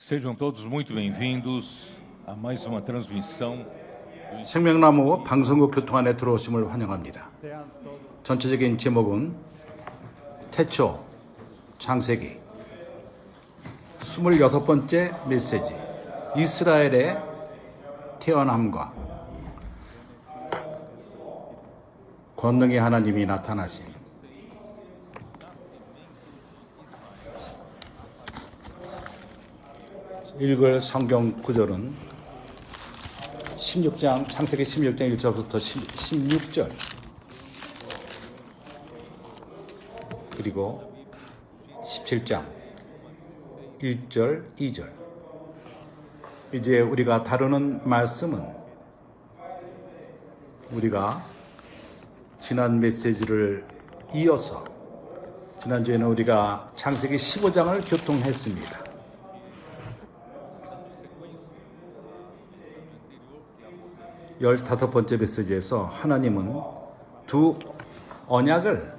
Sejam todos muito bem-vindos a mais uma transmissão. 생명나무 방송국 교통안에 들어오심을 환영합니다. 전체적인 제목은 태초 창세기 26번째 메시지 이스라엘의 태어남과 권능의 하나님이 나타나심. 읽을 성경 구절은 16장 창세기 16장 1절부터 16절 그리고 17장 1절 2절. 이제 우리가 다루는 말씀은 우리가 지난 메시지를 이어서 지난주에는 우리가 창세기 15장을 교통했습니다. 15번째 메시지에서 하나님은 두 언약을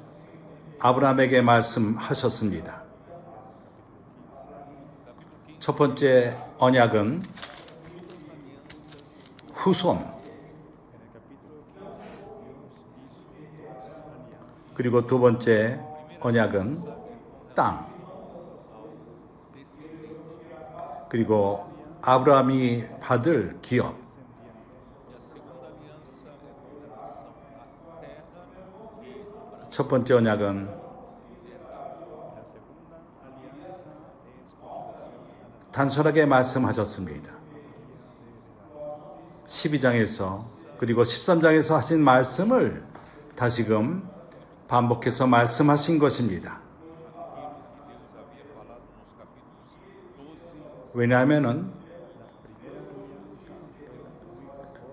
아브라함에게 말씀하셨습니다. 첫 번째 언약은 후손, 그리고 두 번째 언약은 땅, 그리고 아브라함이 받을 기업. 첫 번째 언약은 단순하게 말씀하셨습니다. 12장에서 그리고 13장에서 하신 말씀을 다시금 반복해서 말씀하신 것입니다. 왜냐하면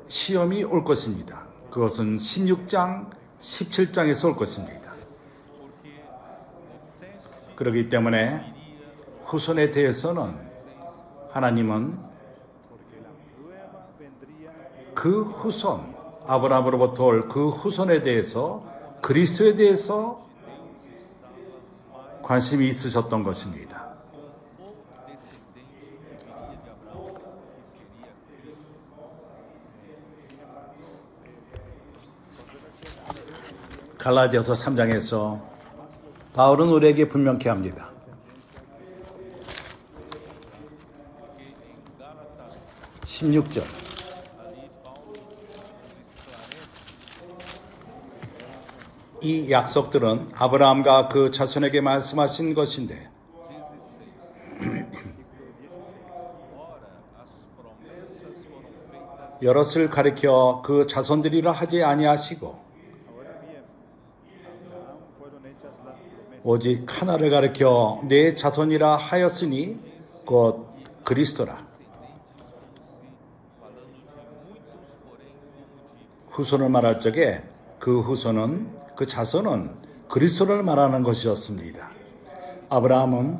시험이 올 것입니다. 그것은 16장 17장에서 올 것입니다. 그렇기 때문에 후손에 대해서는 하나님은 그 후손, 아브라함으로부터 올 그 후손에 대해서 그리스도에 대해서 관심이 있으셨던 것입니다. 갈라디아서 3장에서 바울은 우리에게 분명케 합니다. (16절) 이 약속들은 아브라함과 그 자손에게 말씀하신 것인데 여럿을 가리켜 그 자손들이라 하지 아니하시고 오직 하나를 가리켜 내 자손이라 하였으니 곧 그리스도라. 후손을 말할 적에 그 후손은 그 자손은 그리스도를 말하는 것이었습니다. 아브라함은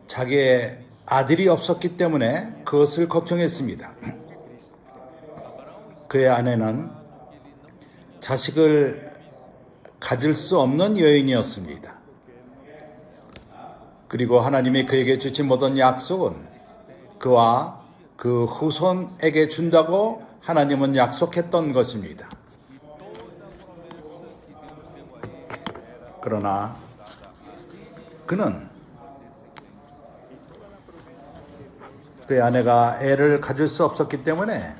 자기의 아들이 없었기 때문에 그것을 걱정했습니다. 그의 아내는 자식을 가질 수 없는 여인이었습니다. 그리고 하나님이 그에게 주신 모든 약속은 그와 그 후손에게 준다고 하나님은 약속했던 것입니다. 그러나 그는 그의 아내가 애를 가질 수 없었기 때문에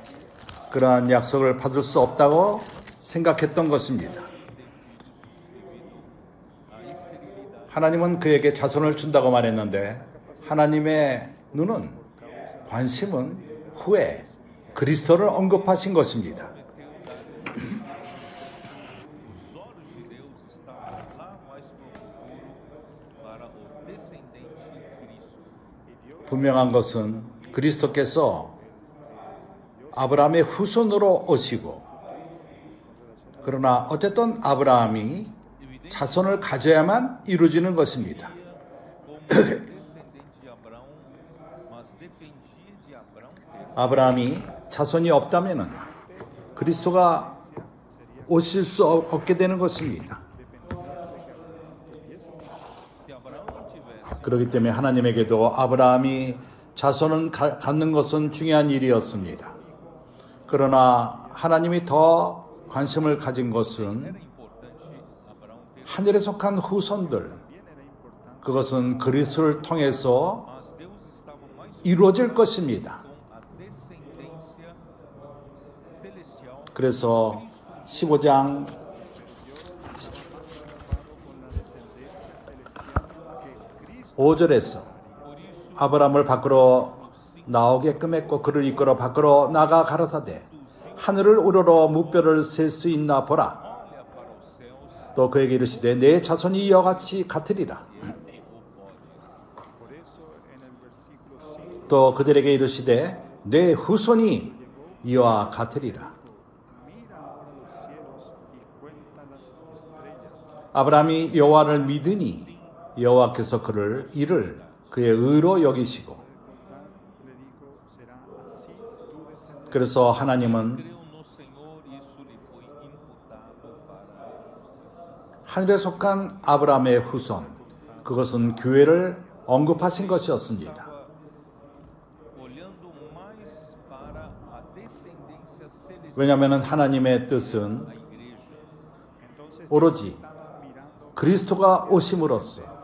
그러한 약속을 받을 수 없다고 생각했던 것입니다. 하나님은 그에게 자손을 준다고 말했는데 하나님의 눈은 관심은 후에 그리스도를 언급하신 것입니다. 분명한 것은 그리스도께서 아브라함의 후손으로 오시고 그러나 어쨌든 아브라함이 자손을 가져야만 이루어지는 것입니다. 아브라함이 자손이 없다면 그리스도가 오실 수 없게 되는 것입니다. 그렇기 때문에 하나님에게도 아브라함이 자손을 갖는 것은 중요한 일이었습니다. 그러나 하나님이 더 관심을 가진 것은 하늘에 속한 후손들, 그것은 그리스도를 통해서 이루어질 것입니다. 그래서 15장 5절에서 아브라함을 밖으로 나오게끔 했고 그를 이끌어 밖으로 나가 가라사대 하늘을 우러러 무뼈를 셀 수 있나 보라. 또 그에게 이르시되 내 자손이 이와 같이 같으리라. 또 그들에게 이르시되 내 후손이 이와 같으리라. 아브라함이 여호와를 믿으니 여호와께서 그를 이를 그의 의로 여기시고, 그래서 하나님은 하늘에 속한 아브라함의 후손, 그것은 교회를 언급하신 것이었습니다. 왜냐하면 하나님의 뜻은 오로지 그리스도가 오심으로써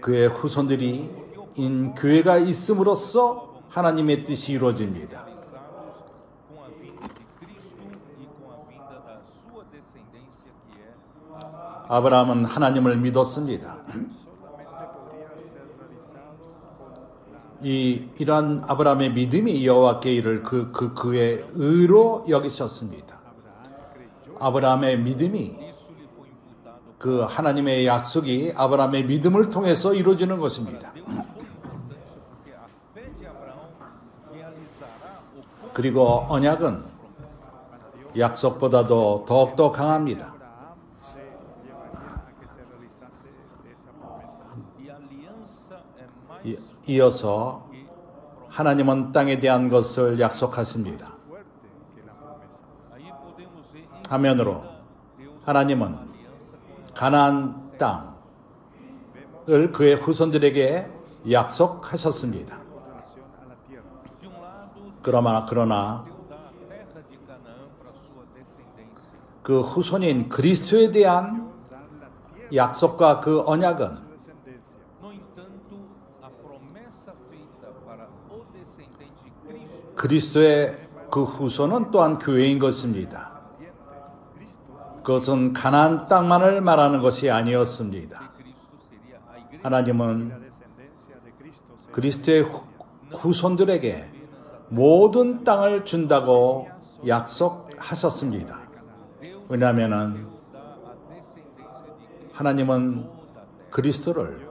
그의 후손들이 인 교회가 있음으로써 하나님의 뜻이 이루어집니다. 아브라함은 하나님을 믿었습니다. 이러한 아브라함의 믿음이 여호와께 이를 그의 의로 여기셨습니다. 아브라함의 믿음이 그 하나님의 약속이 아브라함의 믿음을 통해서 이루어지는 것입니다. 그리고 언약은 약속보다도 더욱더 강합니다. 이어서 하나님은 땅에 대한 것을 약속하십니다. 화면으로 하나님은 가나안 땅을 그의 후손들에게 약속하셨습니다. 그러나 그 후손인 그리스도에 대한 약속과 그 언약은 그리스도의 그 후손은 또한 교회인 것입니다. 그것은 가나안 땅만을 말하는 것이 아니었습니다. 하나님은 그리스도의 후손들에게 모든 땅을 준다고 약속하셨습니다. 왜냐하면 하나님은 그리스도를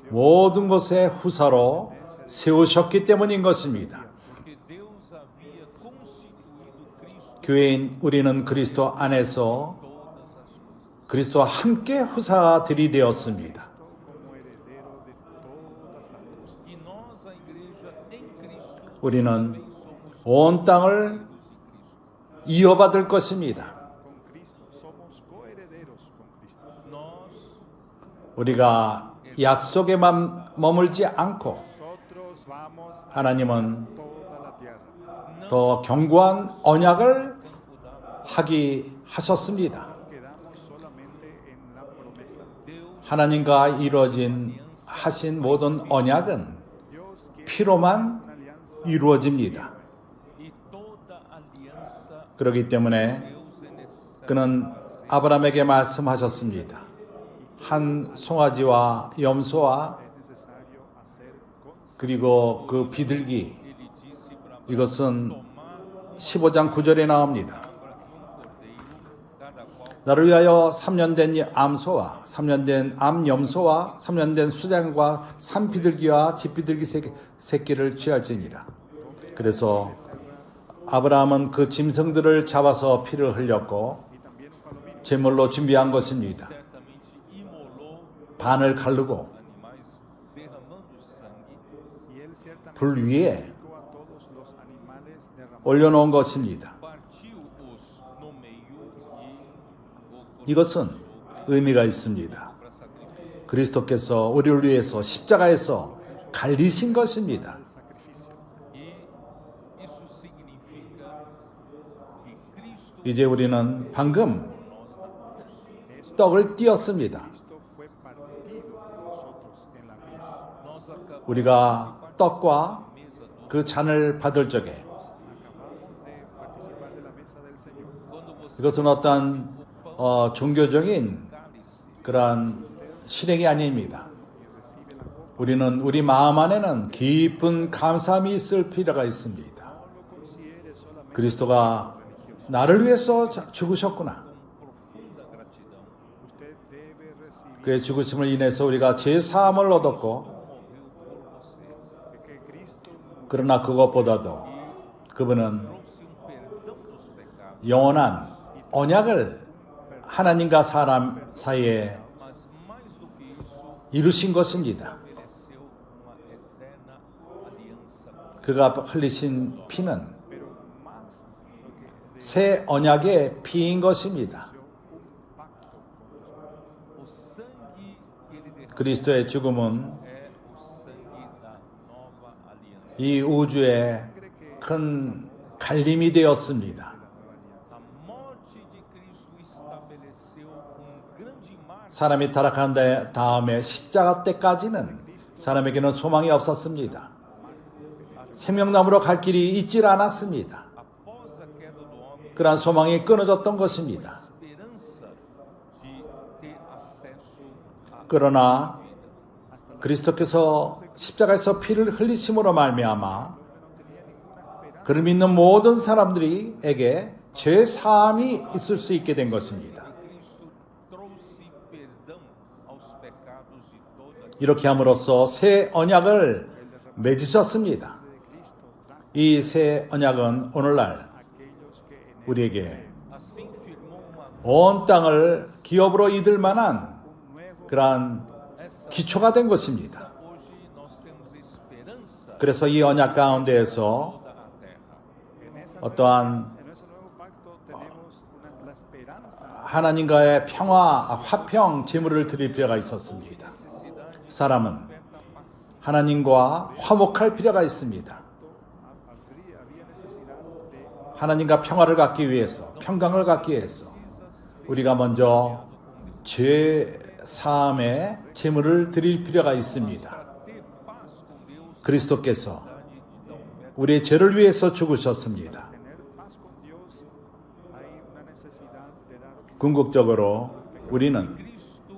모든 것의 후사로 세우셨기 때문인 것입니다. 교회인 우리는 그리스도 안에서 그리스도와 함께 후사들이 되었습니다. 우리는 온 땅을 이어받을 것입니다. 우리가 약속에만 머물지 않고 하나님은 더 견고한 언약을 하셨습니다. 하나님과 하신 모든 언약은 피로만 이루어집니다. 그렇기 때문에 그는 아브라함에게 말씀하셨습니다. 한 송아지와 염소와 그리고 그 비둘기, 이것은 15장 9절에 나옵니다. 나를 위하여 3년 된 암소와 3년 된 암염소와 3년 된 수장과 산비둘기와 집비둘기 새끼를 취할지니라. 그래서 아브라함은 그 짐승들을 잡아서 피를 흘렸고 제물로 준비한 것입니다. 반을 가르고 불 위에 올려놓은 것입니다. 이것은 의미가 있습니다. 그리스도께서 우리를 위해서 십자가에서 갈리신 것입니다. E isso significa que Cristo 이제 우리는 방금 떡을 띄었습니다. fue partido por nosotros en la cruz. nós acabamos 우리가 떡과 a mesa do 그 잔을 받을 적에 Acabamos de participar de la mesa del Señor. quando você 이것은 어떤 종교적인 cálice 그러한 실행이 아닙니다. 우리는 우리 마음 안에는 깊은 감사함이 있을 필요가 있습니다. 그리스도가 나를 위해서 죽으셨구나. profunda gratidão Usted debe recibir 그의 죽으심을 인해서 우리가 제 사함을 얻었고, morreu por você que Cristo 그러나 그것보다도 그분은 trouxe perdão dos pecados 영원한 언약을 하나님과 사람 사이에 mas mais do que isso 이루신 것입니다. estabeleceu uma eterna aliança 그가 흘리신 피는 pero más lo que 새 언약의 피인 것입니다. o sangue que ele derramou 그리스도의 죽음은 é o sangue da nova aliança 이 우주의 큰 갈림이 되었습니다. a morte de Cristo estabeleceu grande marco 사람이 타락한 다음에 십자가 때까지는 사람에게는 소망이 없었습니다. 생명나무로 갈 길이 있질 않았습니다. após a queda do homem 그러한 소망이 끊어졌던 것입니다. esperança de ter acesso à 그러나 그리스도께서 십자가에서 피를 흘리심으로 말미암아 그를 믿는 모든 사람들에게 죄 사함이 있을 수 있게 된 것입니다. Cristo trouxe perdão aos pecados de toda 이렇게 함으로써 새 언약을 맺으셨습니다. 이 새 언약은 오늘날 우리에게 assim firmou uma 온 땅을 기업으로 이들 만한 그러한 essa 기초가 된 것입니다. hoje nós temos esperança 그래서 이 언약 가운데에서 da terra 어떠한 en ese nuevo pacto tenemos la esperanza 하나님과의 평화, 화평, 제물을 드릴 필요가 있었습니다. 사람은 하나님과 화목할 필요가 있습니다. había necesidad de 하나님과 평화를 갖기 위해서, 평강을 갖기 위해서 우리가 먼저 죄 사함의 제물을 드릴 필요가 있습니다. ter paz com Deus 그리스도께서 우리의 죄를 위해서 죽으셨습니다. tener paz con Dios hay una necesidad de dar 궁극적으로 우리는 Cristo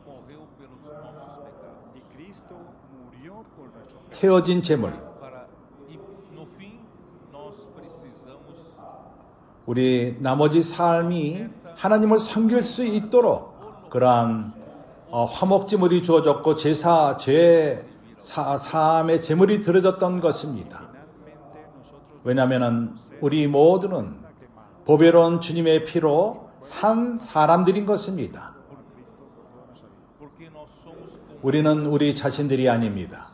morreu pelos nossos pecados y Cristo murió por nuestros pecados. 태워진 제물, para e no fim nós precisamos 우리 나머지 삶이 하나님을 섬길 수 있도록 그러한 화목제물이 주어졌고 죄 사함의 제물이 드려졌던 것입니다. 왜냐하면 우리 모두는 보배로운 주님의 피로 산 사람들인 것입니다. porque nós somos 우리는 우리 자신들이 아닙니다.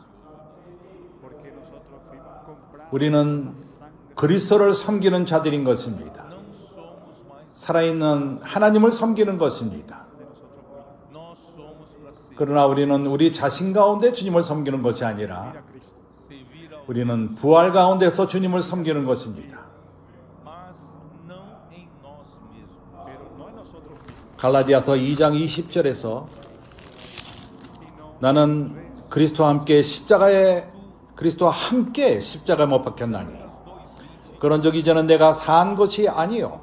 Porque nosotros fuimos comprados 우리는 그리스도를 섬기는 자들인 것입니다. não somos mais 살아있는 하나님을 섬기는 것입니다. nós somos para 그러나 우리는 우리 자신 가운데 주님을 섬기는 것이 아니라 servir ao 우리는 부활 가운데서 주님을 섬기는 것입니다. mas não em nós mesmos pero no en nosotros mismos, 갈라디아서 2장 20절에서 나는 그리스도와 함께 십자가에 못 박혔나니 그런즉 이제는 내가 산 것이 아니요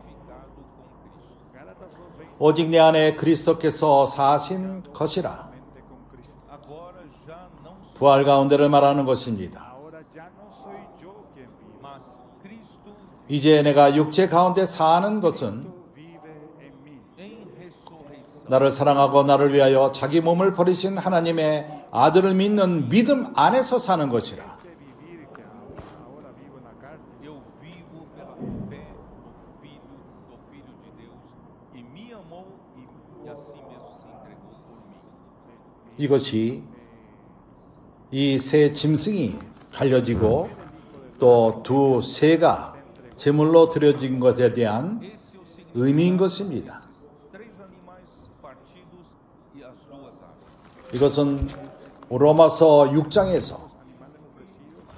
오직 내 안에 그리스도께서 사신 것이라. mente con Cristo. agora já não sou 부활 가운데를 말하는 것입니다. Ahora ya no soy yo quien vive, mas Cristo 이제 내가 육체 가운데 사는 것은 vive en mí. em ressurreição 나를 사랑하고 나를 위하여 자기 몸을 버리신 하나님의 아들을 믿는 믿음 안에서 사는 것이라. Ese vivir que ahora vivo en la carne, eu vivo pela fé do Filho de Deus que me amou e assim mesmo se entregou por mim. 이것이 이 새 짐승이 갈려지고 또 두 새가 제물로 드려진 것에 대한 Esse é o significado 의미인 것입니다. desses três animais partidos e as duas aves. 이것은 로마서 6장에서 Animales ofrecidos,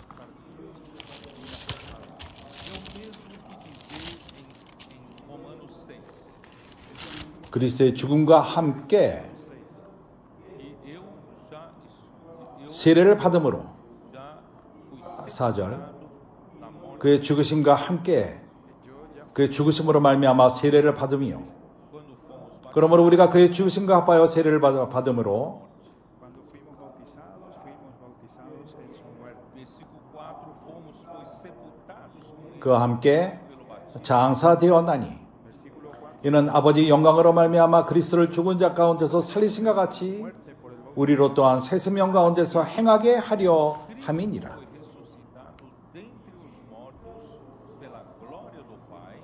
É o mesmo que dizer em Romanos 6. 그리스도의 죽음과 함께 E eu 세례를 받음으로 já fui 4절 separado da morte 그의 죽으심과 함께 그의 죽으심으로 말미암아 세례를 받음이요. quando fomos 그러므로 우리가 그의 죽으심과 합하여 세례를 받음으로 cuando fuimos bautizados en su muerte. Versículo 4, fomos pois sepultados com ele 그와 함께 pelo batismo. 장사되었나니 Versículo 4. 이는 아버지 영광으로 말미암아 그리스도를 죽은 자 가운데서 살리신과 같이 Muerte por el bautismo. 우리로 또한 새 생명 가운데서 행하게 하려 함이니라. Foi ressuscitado dentre os mortos pela glória do Pai,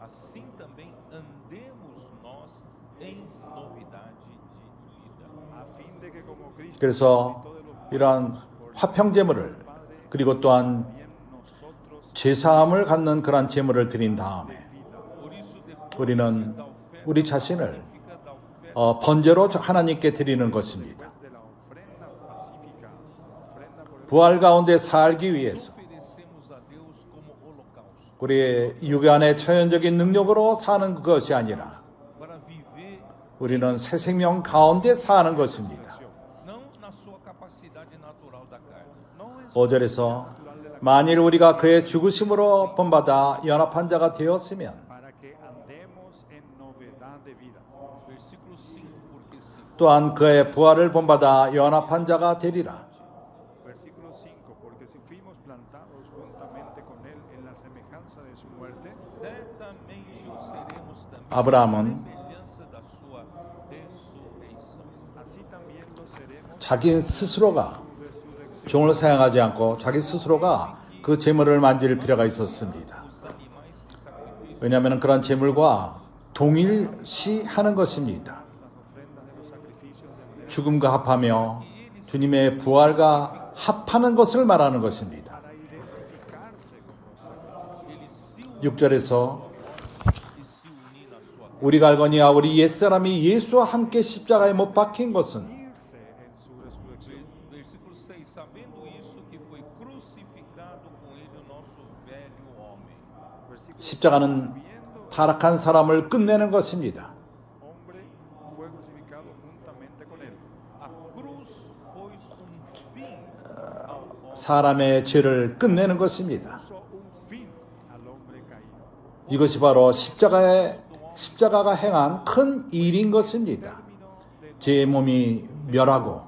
assim também andemos nós em novidade de vida. A fin de que como Cristo 그래서 resucitó de los muertos 이러한 화평 제물을 그리고 또한 también nosotros 제사함을 갖는 그러한 제물을 드린 다음에 Por isso, depois 우리는 da oferta 우리 자신을 pacífica, da oferta 번제로 하나님께 드리는 것입니다. de la ofrenda pacífica, ofrenda por el 부활 가운데 살기 위해서 oferecemos a Deus como holocausto, 우리의 육안의 처연적인 능력으로 사는 것이 아니라 para viver 우리는 새 생명 가운데 사는 것입니다. não na sua capacidade natural da carne, no en 5절에서 만일 우리가 그의 죽으심으로 본받아 연합한 자가 되었으면 para que andemos en novedad de vida. versículo 5, porque se 또한 그의 부활을 본받아 연합한 자가 되리라. Versículo 5, porque si fuimos plantados juntamente con él en la semejanza de su muerte, certamente o seremos também 아브라함은 semelhança da sua ressurreição. así también lo seremos 자기 스스로가 por resurrección. 종을 사용하지 않고 자기 스스로가 그 제물을 만질 필요가 있었습니다. Os animais que sacrificam 왜냐하면 그런 제물과 동일시하는 것입니다. Las ofrendas de los sacrificios de manera 죽음과 합하며 주님의 부활과 합하는 것을 말하는 것입니다. para identificarse con los sacrificios. ele se une 6절에서 e se unir na sua 우리가 알거니와 우리 옛사람이 예수와 함께 십자가에 못 박힌 것은 Unirse en su resurrección. Versículo 6, sabendo isso que foi crucificado com ele o nosso velho homem. Versículo 십자가는 viendo 타락한 사람을 끝내는 것입니다. hombre fue crucificado juntamente con él. A cruz pôs fin ao homem. 사람의 죄를 끝내는 것입니다. Puso un fin al hombre caído. 이것이 바로 십자가가 행한 큰 일인 것입니다. 제 몸이 멸하고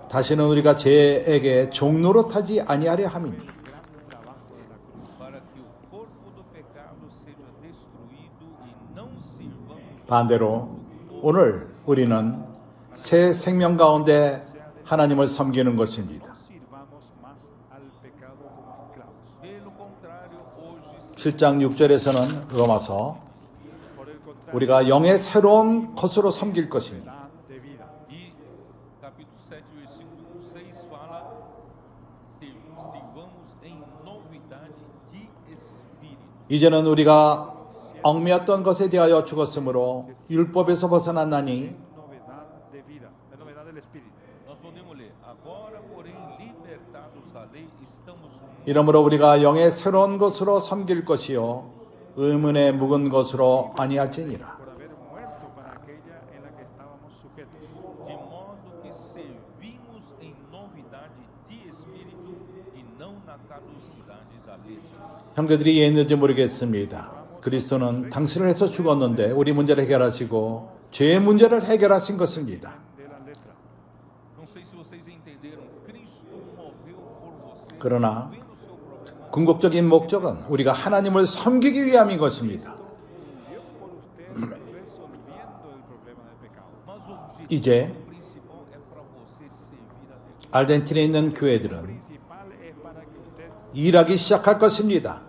다시는 우리가 죄에게 종노릇하지 아니하려 함이니 Para que o corpo do pecado seja destruído e não sirvamos 반대로 오늘 우리는 새 생명 가운데 하나님을 섬기는 것입니다. Sirvamos más al pecado como esclavos. Pelo contrário, hoje 7장 6절에서는 로마서 Por el contrario, 우리가 영의 새로운 것으로 섬길 것입니다. dan de vida. e capítulo 7, versículo 6 fala sirvamos em novidade de espírito. 이제는 우리가 얽매였던 것에 대하여 죽었으므로 율법에서 벗어났나니 Novedad de vida, de novedad del espíritu. Nós podemos ler, agora porém libertados da lei, estamos 이러므로 우리가 영의 새로운 것으로 섬길 것이요 의문의 묵은 것으로 아니할지니라. Por haber muerto para aquella en la que estábamos sujetos. de modo que servimos em novidade de espírito e não na caducidade da lei. 형제들이 이해했는지 모르겠습니다. 그리스도는 당신을 해서 죽었는데 우리 문제를 해결하시고 죄의 문제를 해결하신 것입니다. De la letra. Não sei se vocês entenderam, Cristo morreu por você, 그러나 resolvendo o seu problema. 궁극적인 목적은 우리가 하나님을 섬기기 위함인 것입니다. Murió por ustedes resolviendo el problema del pecado. Mas o objetivo 이제 principal é para você servir a Deus. 아르헨티나에 있는 교회들은 Principal es para que usted 일하기 시작할 것입니다.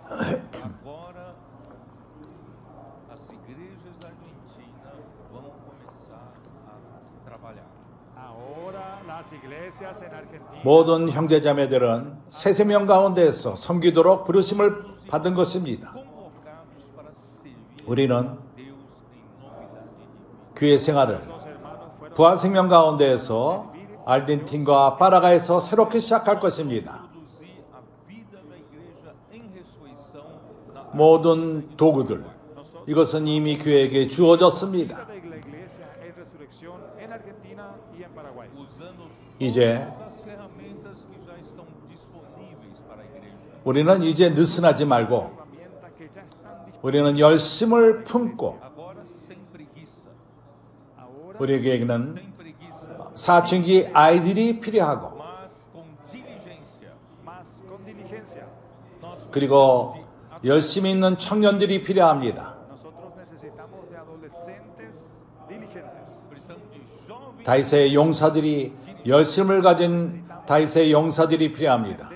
Agora, as igrejas da Argentina vão começar a trabalhar. ahora las iglesias en Argentina 모든 형제자매들은 새 생명 가운데에서 섬기도록 부르심을 받은 것입니다. Convocados para servir 우리는 Deus em novidade de vida. 교회 생활을 nos 부활생명 가운데에서 아르헨틴과 파라과이에서 새롭게 시작할 것입니다. Produzir a vida da igreja em ressurreição na 모든 도구들, 이것은 이미 교회에게 주어졌습니다. de la iglesia en resurrección en Argentina y en Paraguay. usando 이제 todas as ferramentas que já estão disponíveis para a igreja. 우리는 이제 느슨하지 말고 Herramientas que ya están disponibles 우리는 열심을 품고 Agora sem preguiça, ahora, 우리에게는 sem preguiça, 사춘기 아이들이 필요하고 mas com diligência. más con diligencia. Nós 그리고 열심히 있는 청년들이 필요합니다. Nosotros necesitamos de adolescentes diligentes. precisamos de jovens 다윗의 용사들이 열심을 가진 다윗의 용사들이 필요합니다.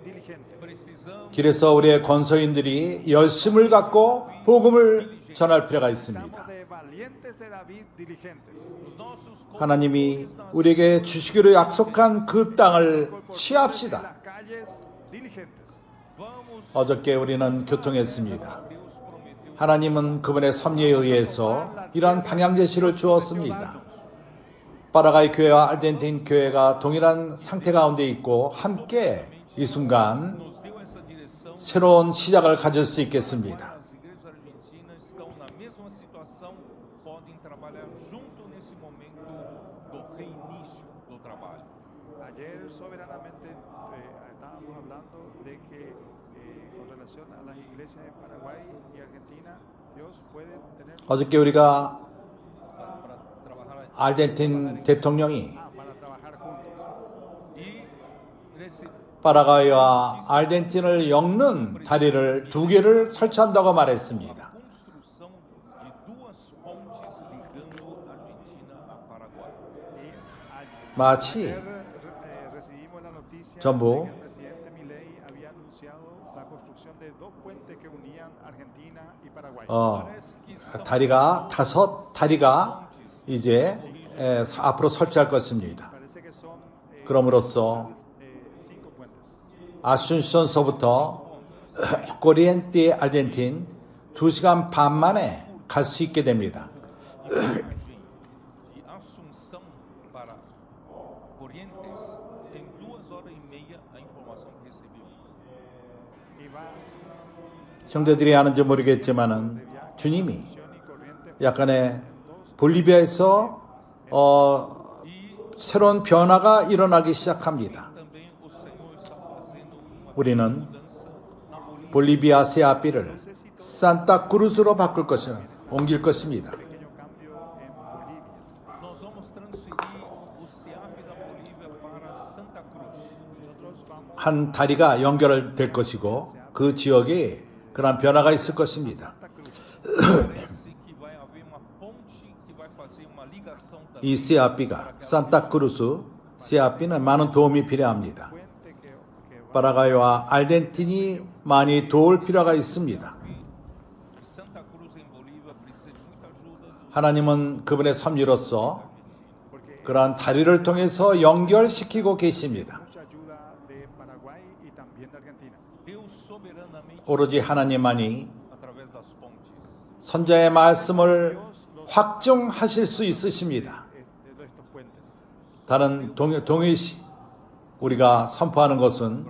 Diligentes. precisamos 길에서 우리의 권소인들이 열심을 갖고 복음을 전할 필요가 있습니다. De valientes de David diligentes. os nossos 하나님이 우리에게 주시기로 약속한 그 땅을 De 취합시다. las calles diligentes. vamos 어저께 우리는 교통했습니다. Deus prometeu 하나님은 그분의 섭리에 의해서 이러한 방향 제시를 주었습니다. 파라과이 교회와 아르헨틴 교회가 동일한 상태 가운데 있고 함께 이 순간 nos deu essa direção. 새로운 시작을 가질 수 있겠습니다. As igrejas argentinas estão na mesma situação, podem trabalhar junto nesse momento do reinício do trabalho. Ayer soberanamente estábamos hablando de que con relación a las iglesias en Paraguay y Argentina, Dios puede tener 어저께 우리가 Para trabalhar 아르헨틴 대통령이 para trabajar juntos. e receber 파라과이와 아르헨틴을 엮는 다리를 2개를 설치한다고 말했습니다. construção de duas pontes ligando Argentina a Paraguai. 마치 Recibimos la noticia 전부 de que el presidente Milei había anunciado la construcción de dos puentes que unían Argentina y Paraguay. Parece que são 다리가 5다리가 이제 앞으로 설치할 것입니다. Parece que son 그럼으로써 5 puentes. 아순션서부터 코리엔테 아르헨틴 2시간 반 만에 갈 수 있게 됩니다. viagem de Assunção para Corrientes em 2h30 a informação que recebemos. Y va 형제들이 아는지 모르겠지만은 주님이 y corriente 약간의 볼리비아에서 새로운 변화가 일어나기 시작합니다. Também o Senhor está fazendo uma 우리는 mudança na Bolívia. 볼리비아 세아피를 산타크루스로 바꿀 것을 옮길 것입니다. pequeño cambio en Bolivia. Nós vamos transferir o SEAP da Bolívia para Santa Cruz. Nosotros vamos 한 다리가 연결될 것이고 그 지역에 그런 변화가 있을 것입니다. Parece que vai haver uma ponte que vai fazer uma ligação também. 이 세아피가 산타크루스 세아피는 많은 도움이 필요합니다. puente que va 파라과이와 아르헨틴이 많이 도울 필요가 있습니다. Santa Cruz em Bolívia precisa de muita ajuda. 하나님은 그분의 섭리로서 그러한 다리를 통해서 연결시키고 계십니다. mucha ayuda de Paraguay y también de Argentina. Deus soberanamente 오로지 하나님만이 através das pontes. 선자의 말씀을 확증하실 수 있으십니다. De estos puentes. 다른 동일시 우리가 선포하는 것은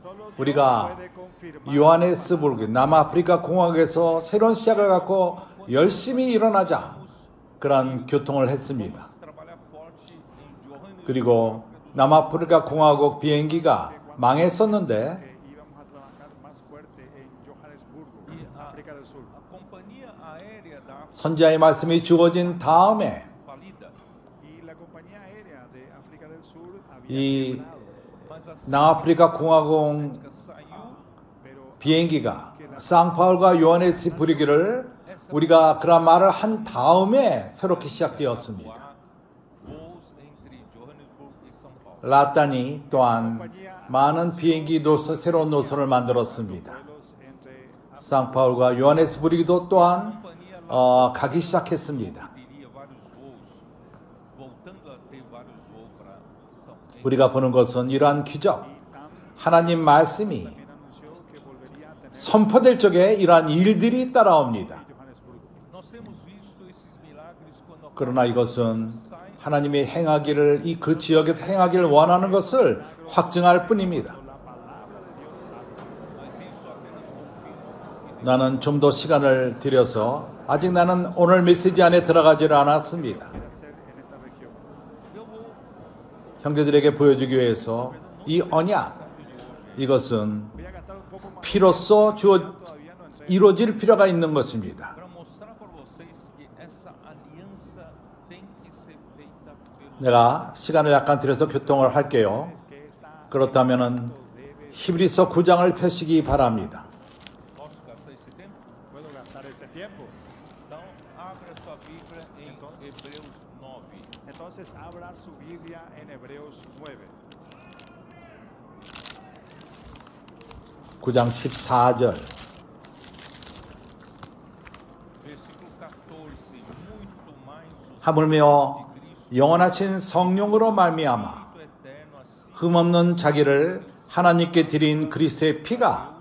Solo Dios 우리가 puede confirmar 요하네스부르크 남아프리카 공화국에서 새로운 시작을 갖고 열심히 일어나자 그런 교통을 했습니다. Trabalhar forte em Johannesburg. 그리고 남아프리카 공화국 비행기가 망했었는데 que íbamos a trabajar más fuerte en Johannesburgo, África del Sur. A companhia aérea da África 선자의 말씀이 주어진 다음에 falida, Y la compañía aérea de África del Sur había 이 quebrado, mas a 남아프리카 공화국 saiu pero 비행기가 상파울과 요하네스부르크를 우리가 그런 말을 한 다음에 새롭게 시작되었습니다. voos entre Johannesburg e São Paulo. 라단이 또한 많은 비행기 노선, 새로운 노선을 만들었습니다. vuelos entre 상파울과 요하네스부르크도 또한 가기 시작했습니다. Teria vários voos, voltando a ter vários voos para São Paulo. 우리가 보는 것은 이러한 기적, 하나님 말씀이 también anunció que volvería a tener 선포될 적에 이러한 일들이 따라옵니다. Johannesburgo. Nós temos visto esses milagres quando 그러나 이것은 saem 하나님이 행하기를 그 지역에서 행하기를 원하는 것을 확증할 뿐입니다. La palabra de Dios es algo. Mas isso apenas confirma que 나는 좀 더 시간을 들여서 아직 나는 오늘 메시지 안에 들어가지를 않았습니다. Quiere hacer en esta región. eu vou 형제들에게 보여주기 위해서 이 언약, 이것은 Voy a gastar un poco más 피로써 todavía no entré. 이루어질 필요가 있는 것입니다. para mostrar para vocês que essa aliança tem que ser feita pelo 내가 시간을 약간 들여서 교통을 할게요. Que esta 그렇다면은 히브리서 9장을 펴시기 바랍니다. Posso gastar esse tempo? puedo gastar ese tiempo. Então, abra sua Bíblia em Hebreus 9. Entonces abra su Biblia en Hebreos 9. 9장 14절. Versículo 14. Muito mais o 하물며 영원하신 성령으로 말미암아 Espírito eterno assim 흠없는 자기를 하나님께 드린 그리스도의 피가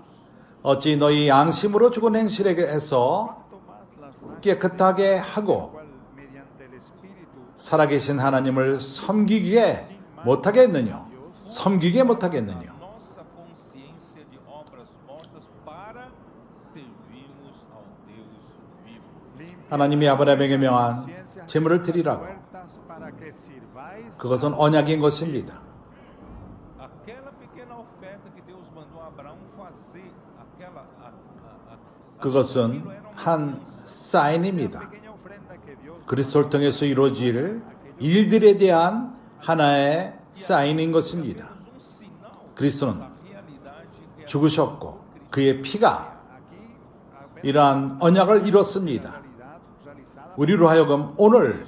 어찌 너희 양심으로 죽은 행실에게 해서 Cuanto más la sangre 깨끗하게 하고 cual mediante el Espíritu 살아계신 하나님을 섬기게 못하겠느냐? 섬기게 못하겠느냐? nossa consciência de obras mortas para servirmos ao Deus vivo. limpia 하나님이 아브라함에게 명한 conciencia 제물을 드리라고. puertas para que sirváis 그것은 언약인 것입니다. Aquela pequena oferta que Deus mandou Abraão fazer, 그것은 한 사인입니다. pequeña ofrenda que Dios 그리스도를 통해서 이루어질 일들에 대한 하나의 사인인 것입니다. um sinal 그리스도는 da realidade 죽으셨고 그의 피가 aquí 이러한 언약을 이뤘습니다. realidad realizada 우리로 하여금 오늘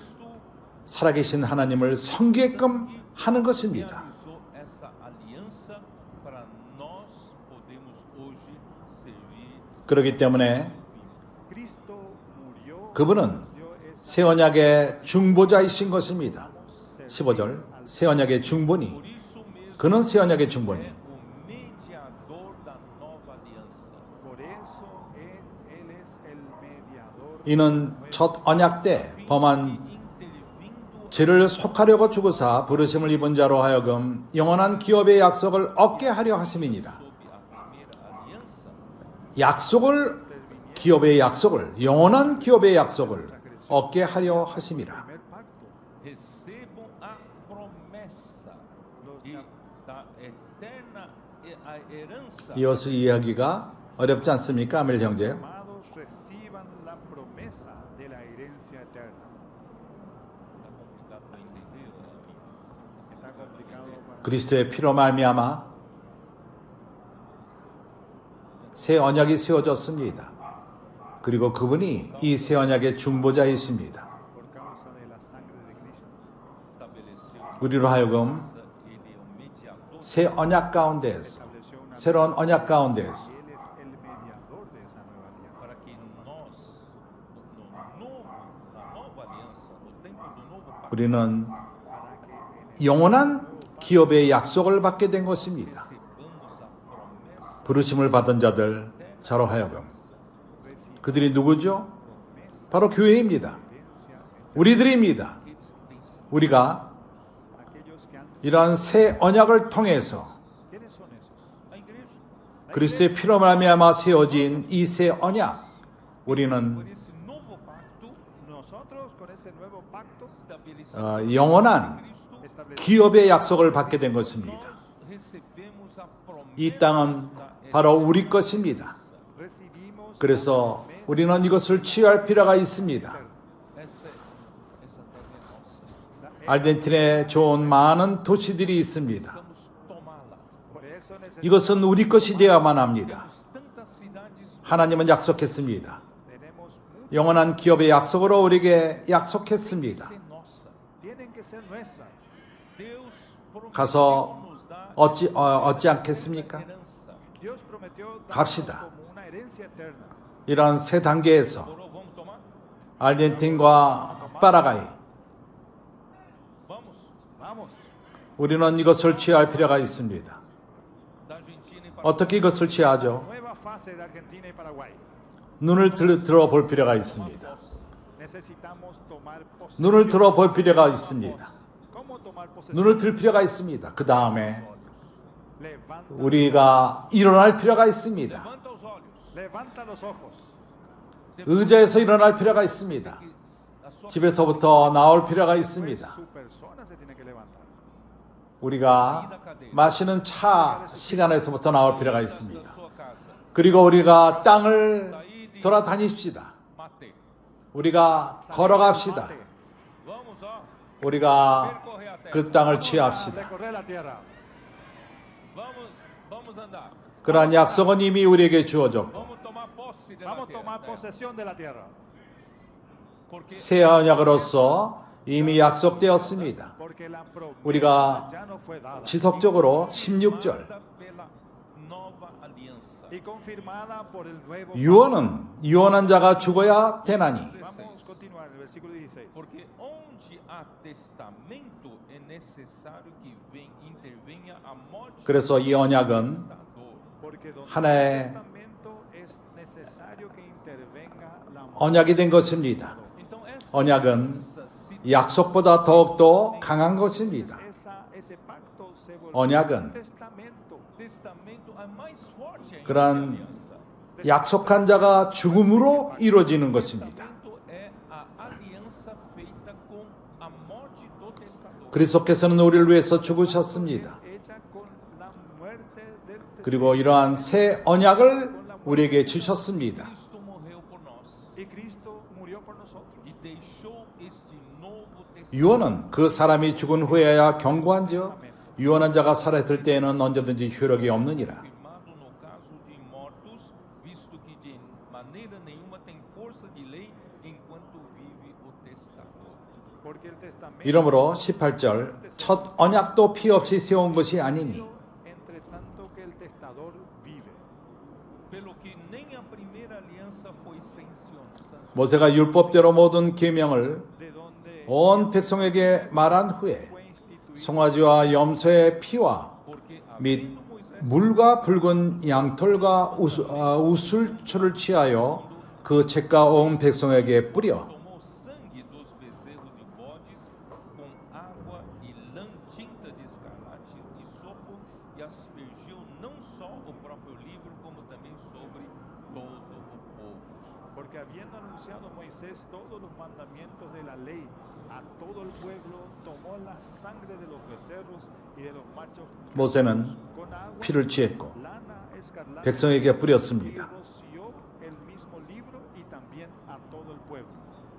살아계신 하나님을 섬기게끔 하는 것입니다. realizou essa aliança para nós podermos hoje servir. 그렇기 때문에 Cristo murió 그분은 dio esa 새 언약의 중보자이신 것입니다. 15절 새 언약의 중보니 Por isso mesmo 그는 새 언약의 중보니 é o mediador da nova aliança. por eso él es el mediador 이는 첫 언약 때 범한 Intervindo 죄를 속하려고 죽으사 부르심을 입은 자로 하여금 영원한 기업의 약속을 얻게 하려 하심이니라. sob a primeira aliança, 약속을 기업의 약속을 영원한 기업의 약속을 얻게 하려 하심이라. primer pacto recebam a promessa e da eterna a herança. 이것을 이해하기가 어렵지 않습니까, 아멜 형제? amados reciban la promesa de la herencia eterna. Está complicado para entender. Está complicado para 그리스도의 피로 말미암아 새 언약이 세워졌습니다. 그리고 그분이 이 새 언약의 중보자이십니다. por causa de la sangre de Cristo. Estabeleceu 우리로 하여금 ele é o mediador. 새 언약 가운데에서 Estableció una 새로운 언약 가운데에서 Él es el mediador de esa nueva alianza. Para que nós, na nova aliança, no tempo do novo pacto, 우리는 Para que en 영원한 기업의 약속을 받게 된 것입니다. recebamos a promessa 부르심을 받은 자들 저로 하여금 reciban 그들이 누구죠? promesa 바로 교회입니다. herencia eterna. 우리들입니다. aqueles que têm sido 우리가 Aquellos que han sido. 이러한 새 언약을 통해서 ¿Quiénes son esos? a igreja. 그리스도의 피로 말미암아 세워진 이 새 언약 우리는 Por esse novo pacto Nosotros con ese nuevo pacto estabelecido 영원한 por Cristo, establecimos 기업의 약속을 받게 된 것입니다. nós recebemos a promessa 이 땅은 da 바로 우리 것입니다. recibimos 그래서 우리는 이것을 취할 필요가 있습니다. essa terra é nossa. 아르헨티나에 좋은 많은 도시들이 있습니다. Precisamos tomá-la. Por eso necesitamos 이것은 우리 것이 되어야만 합니다. Temos tantas cidades, 하나님은 약속했습니다. tenemos mucho, 영원한 기업의 약속으로 우리에게 약속했습니다. ser nossa. tienen que ser nuestras. Deus 가서 prometeu nos dar 얻지 않겠습니까? herança. Dios prometió darnos 갑시다. como una herencia eterna. 이러한 세 단계에서 Morou, vamos tomar? 아르헨틴과 파라과이 Vamos. Vamos, 우리는 이것을 취할 필요가 있습니다. Da Argentina e para 어떻게 이것을 취하죠? nueva fase de Argentina y Paraguay. 눈을 들어볼 필요가 있습니다. necesitamos tomar 눈을 posesión. 들어 볼 필요가 있습니다. ¿Cómo tomar posesión? 눈을 들 필요가 있습니다. 그 다음에 Levanta, 우리가 일어날 필요가 있습니다. Levanta os olhos. levanta los ojos. 의자에서 일어날 필요가 있습니다. Que a sua 집에서부터 나올 필요가 Pues 있습니다. su persona se tiene que levantar. 우리가 마시는 차 시간에서부터 나올 필요가 da 있습니다. sua casa. 그리고 우리가 땅을 돌아다니십시다. Mate. 우리가 걸어갑시다. Vamos, ó. 우리가 Percorrer a terra. 그 땅을 A 취합시다. recorrer la tierra. Vamos andar. 그러한 약속은 이미 우리에게 주어졌고 Vamos tomar posse da Vamos a terra. tomar posesión de la tierra. Porque 새 언약으로서 이미 약속되었습니다. Porque la promesa 우리가 ya no fue dada. 지속적으로 16절 firmada pela nova aliança. Y confirmada por el nuevo. 유언은 유언한 자가 죽어야 되나니 Vamos a continuar en el versículo 16. Porque onde há testamento é necessário que intervenha a morte 그래서 이 언약은 do testador. Porque donde 하나의 hay testamento es necesario que intervenga la muerte. 언약이 된 것입니다. Então essa 언약은 aliança se 약속보다 더욱더 강한 것입니다. Ese pacto se volvió 언약은 un testamento. testamento é mais forte ainda 그러한 que a aliança. 약속한 자가 죽음으로 이루어지는 것입니다. Testamento é a aliança feita com a morte do testador. 그리스도께서는 우리를 위해서 죽으셨습니다. Es hecha con la muerte del 그리고 이러한 새 언약을 우리에게 주셨습니다. Cristo morreu por nós y Cristo murió por nosotros. e deixou este novo testamento. 유언은 그 사람이 죽은 후에야 경고한지요 유언한 자가 살아있을 때에는 언제든지 효력이 없느니라. Firmado no caso de mortos, visto que de maneira nenhuma tem força de lei enquanto vive o testador. Porque el testamento 이러므로 18절 첫 언약도 피 없이 세운 것이 아니니 entre tanto que el testador vive. Pelo que nem a primeira aliança foi sancionada. 모세가 율법대로 모든 계명을 De donde 온 백성에게 말한 후에 fue instituido 송아지와 염소의 피와 Porque 및 havendo Moisés 물과 붉은 양털과 우슬초를 취하여 그 책과 온 백성에게 뿌려 tomou sangue dos bezerros de bodes com água e lã tinta de escarlate e sopo e aspergiu não só o próprio livro como também sobre todo o povo. porque habiendo anunciado Moisés todos los mandamientos de la ley a todo el pueblo, tomó la sangre de los becerros y de los machos 모세는 con agua, 피를 취했고 lana escarlata 백성에게 y 뿌렸습니다. roció el mismo libro y también a todo el pueblo.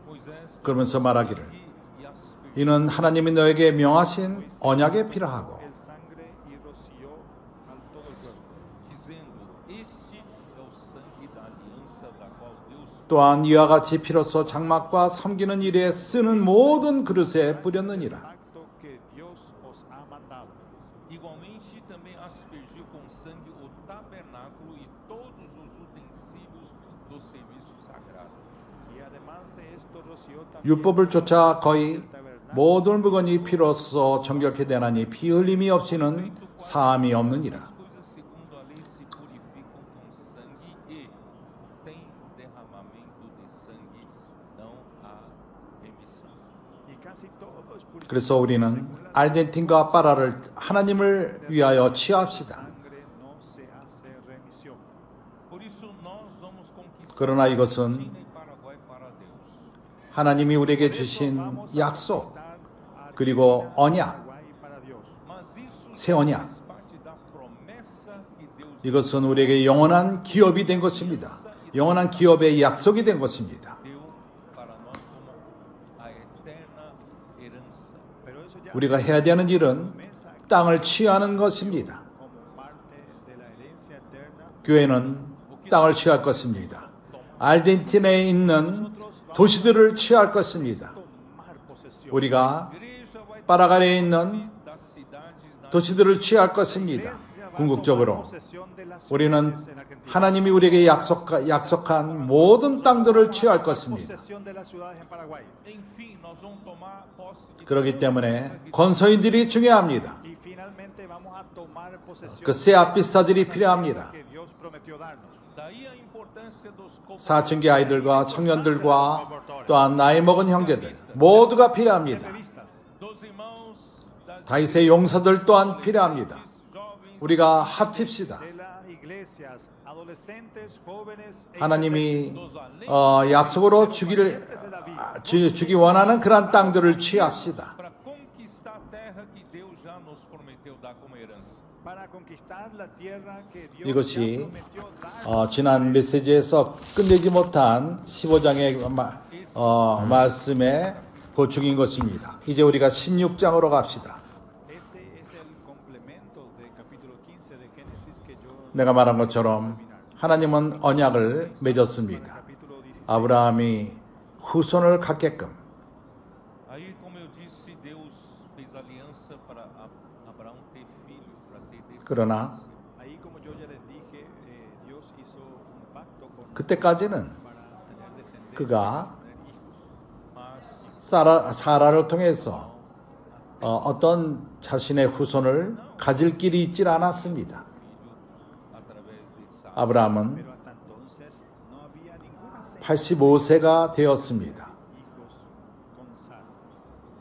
Moisés 그러면서 tomou 말하기를 sangue e aspergiu 이는 하나님이 너에게 명하신 언약에 필요하고 El sangre y roció a todo el pueblo. dizendo: Este é o sangue da aliança da qual Deus 또한 이와 같이 피로써 장막과 섬기는 일에 쓰는 모든 그릇에 뿌렸느니라. Acto que Dios os ha mandado. igualmente também aspergiu com sangue o tabernáculo e todos os utensílios do serviço sagrado. Y además de esto roció también 율법을 쫓아 거의 el tabernáculo 모든 물건이 피로써 정결케 되나니 피 흘림이 없이는 사함이 없느니라. As coisas segundo a lei se purificam com sangue e, sem derramamento de sangue, não há remissão. y casi todo es purificado 그래서 우리는 알덴틴과 파라를 하나님을 위하여 취합시다. sangre no se hace remisión. Por isso nós vamos conquistar 그러나 이것은 Argentina e Paraguai para Deus. 하나님이 우리에게 Por eso 주신 vamos a 약속 conquistar a 그리고 Argentina, 언약, Paraguay para Dios. Mas isso 새 언약. faz parte da promessa que Deus 이것은 우리에게 영원한 기업이 된 것입니다. 영원한 기업의 약속이 된 것입니다. deu para nós como a eterna herança. Pero eso ya 우리가 해야 되는 일은 promesa 땅을 취하는 것입니다. como parte de la herencia eterna. 교회는 땅을 취할 것입니다. 알덴틴에 있는 도시들을 취할 것입니다. Tomar posesión. 우리가 Igreja vai 파라가레에 있는 das cidades na 도시들을 취할 것입니다. 궁극적으로 우리는 하나님이 우리에게 약속한 모든 땅들을 취할 것입니다. enfim nós vamos tomar posse de 그렇기 때문에 건서인들이 중요합니다. Y finalmente vamos a tomar posesión 그 새 아비스타들이 필요합니다. que Dios prometió darnos. Daí a importância dos 사춘기 아이들과 청년들과 또한 나이 먹은 형제들 모두가 필요합니다. dos irmãos, das 다윗의 용사들 또한 필요합니다. jovens, 우리가 합칩시다. de las iglesias, adolescentes, jóvenes, 하나님이 약속으로 주기 원하는 그런 땅들을 취합시다. para conquistar a terra que Deus já nos prometeu dar como herança. para conquistar la tierra que Dios 이것이 ya prometió dar. 지난 메시지에서 끝내지 못한 15장의 말씀의 보충인 것입니다. 이제 우리가 16장으로 갑시다. Ese es el complemento del capítulo 15 de Génesis que yo 내가 말한 것처럼 하나님은 언약을 맺었습니다. capítulo 16. 아브라함이 후손을 갖게끔. Aí, como eu disse, Deus fez aliança para Abraão ter filho, para ter descendência. 그러나 Ahí como yo ya les dije, Dios hizo un pacto con 그때까지는 para tener descendencia, 그가 tener hijos. Mas 사라를 통해서 어떤 자신의 후손을 가질 길이 있질 않았습니다. através de Sara. 아브라함은 Pero hasta entonces no había ninguna señal 85세가 되었습니다. hijos con Sara.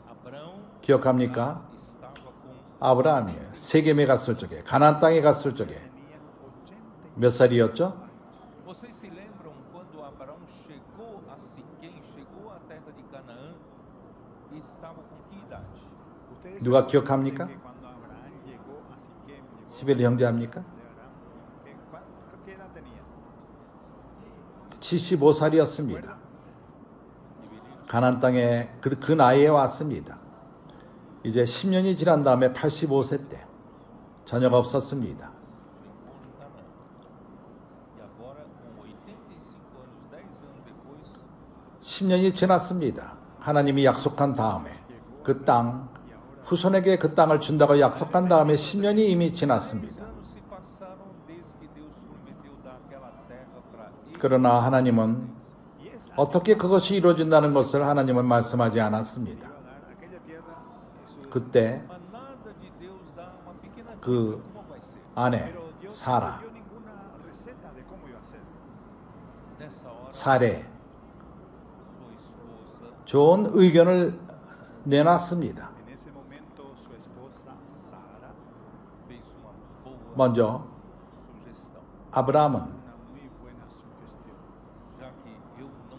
Abraão 기억합니까? estava com 아브라함이 세겜에 갔을 적에 가나안 땅에 갔을 적에 Tenía 80. 몇 살이었죠? Vocês se lembram quando Abraão chegou a Siquém, chegou à terra de Canaã e estava com que idade? Ustedes 누가 saben 기억합니까? que cuando Abraham llegó a Siquem, llegó 11 형제합니까? de Abraham, ¿qué edad tenía? 75살이었습니다. 가나안 땅에 그 나이에 왔습니다. 이제 10년이 지난 다음에 85세 때 자녀가 없었습니다. E agora, com 85 anos, 10 anos depois, 10년이 지났습니다. 하나님이 약속한 다음에 그 땅, 후손에게 그 땅을 준다고 약속한 다음에 10년이 이미 10 지났습니다. anos se passaram desde que Deus prometeu dar aquela terra para ele. 그러나 하나님은 어떻게 그것이 이루어진다는 것을 하나님은 말씀하지 않았습니다. Dar aquella tierra, eso 그때 Mas nada de Deus dar uma pequena dica 그 como vai ser. 아내 pero Dios 사라, no dio ninguna receta de cómo iba a ser. Nessa hora, 사레 sua esposa 좋은 의견을 내놨습니다. En ese momento su esposa Sara, fez uma boa 먼저 sugestão. 아브라함은 una muy buena sugestión. Já que eu não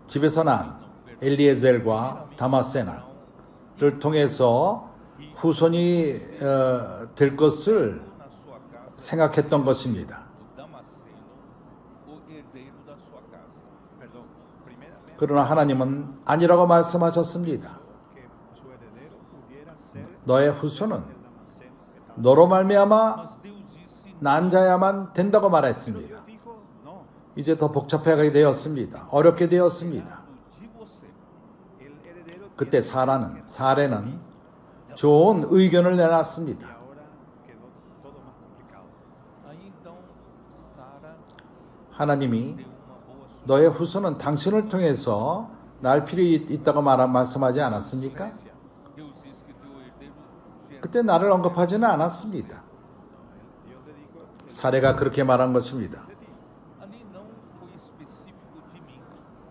집에서 난 엘리에젤과 다마세나를 통해서 후손이 될 것을 na sua casa 생각했던 것입니다. o Damasceno, o herdeiro da sua casa. Perdón, primeramente 그러나 하나님은 아니라고 말씀하셨습니다. que su heredero pudiera ser 너의 후손은 el Damasceno que estaba. 너로 말미암아 Mas Deus disse: 난 자야만 된다고 Pero 말했습니다. Dios dijo, no, 이제 더 복잡하게 되었습니다. 어렵게 되었습니다. de você. el heredero 그때 tiene 사레는 좋은 의견을 y 내놨습니다. ahora quedó todo más complicado. Aí então Sara 하나님이 deu uma boa sugestão. 너의 후손은 당신을 통해서 날 필요 있다고 말씀하지 않았습니까? Deus disse que teu herdeiro gera. 그때 나를 언급하지는 않았습니다. Dios le dijo, 사례가 그렇게 말한 것입니다. Ali não foi específico de mim.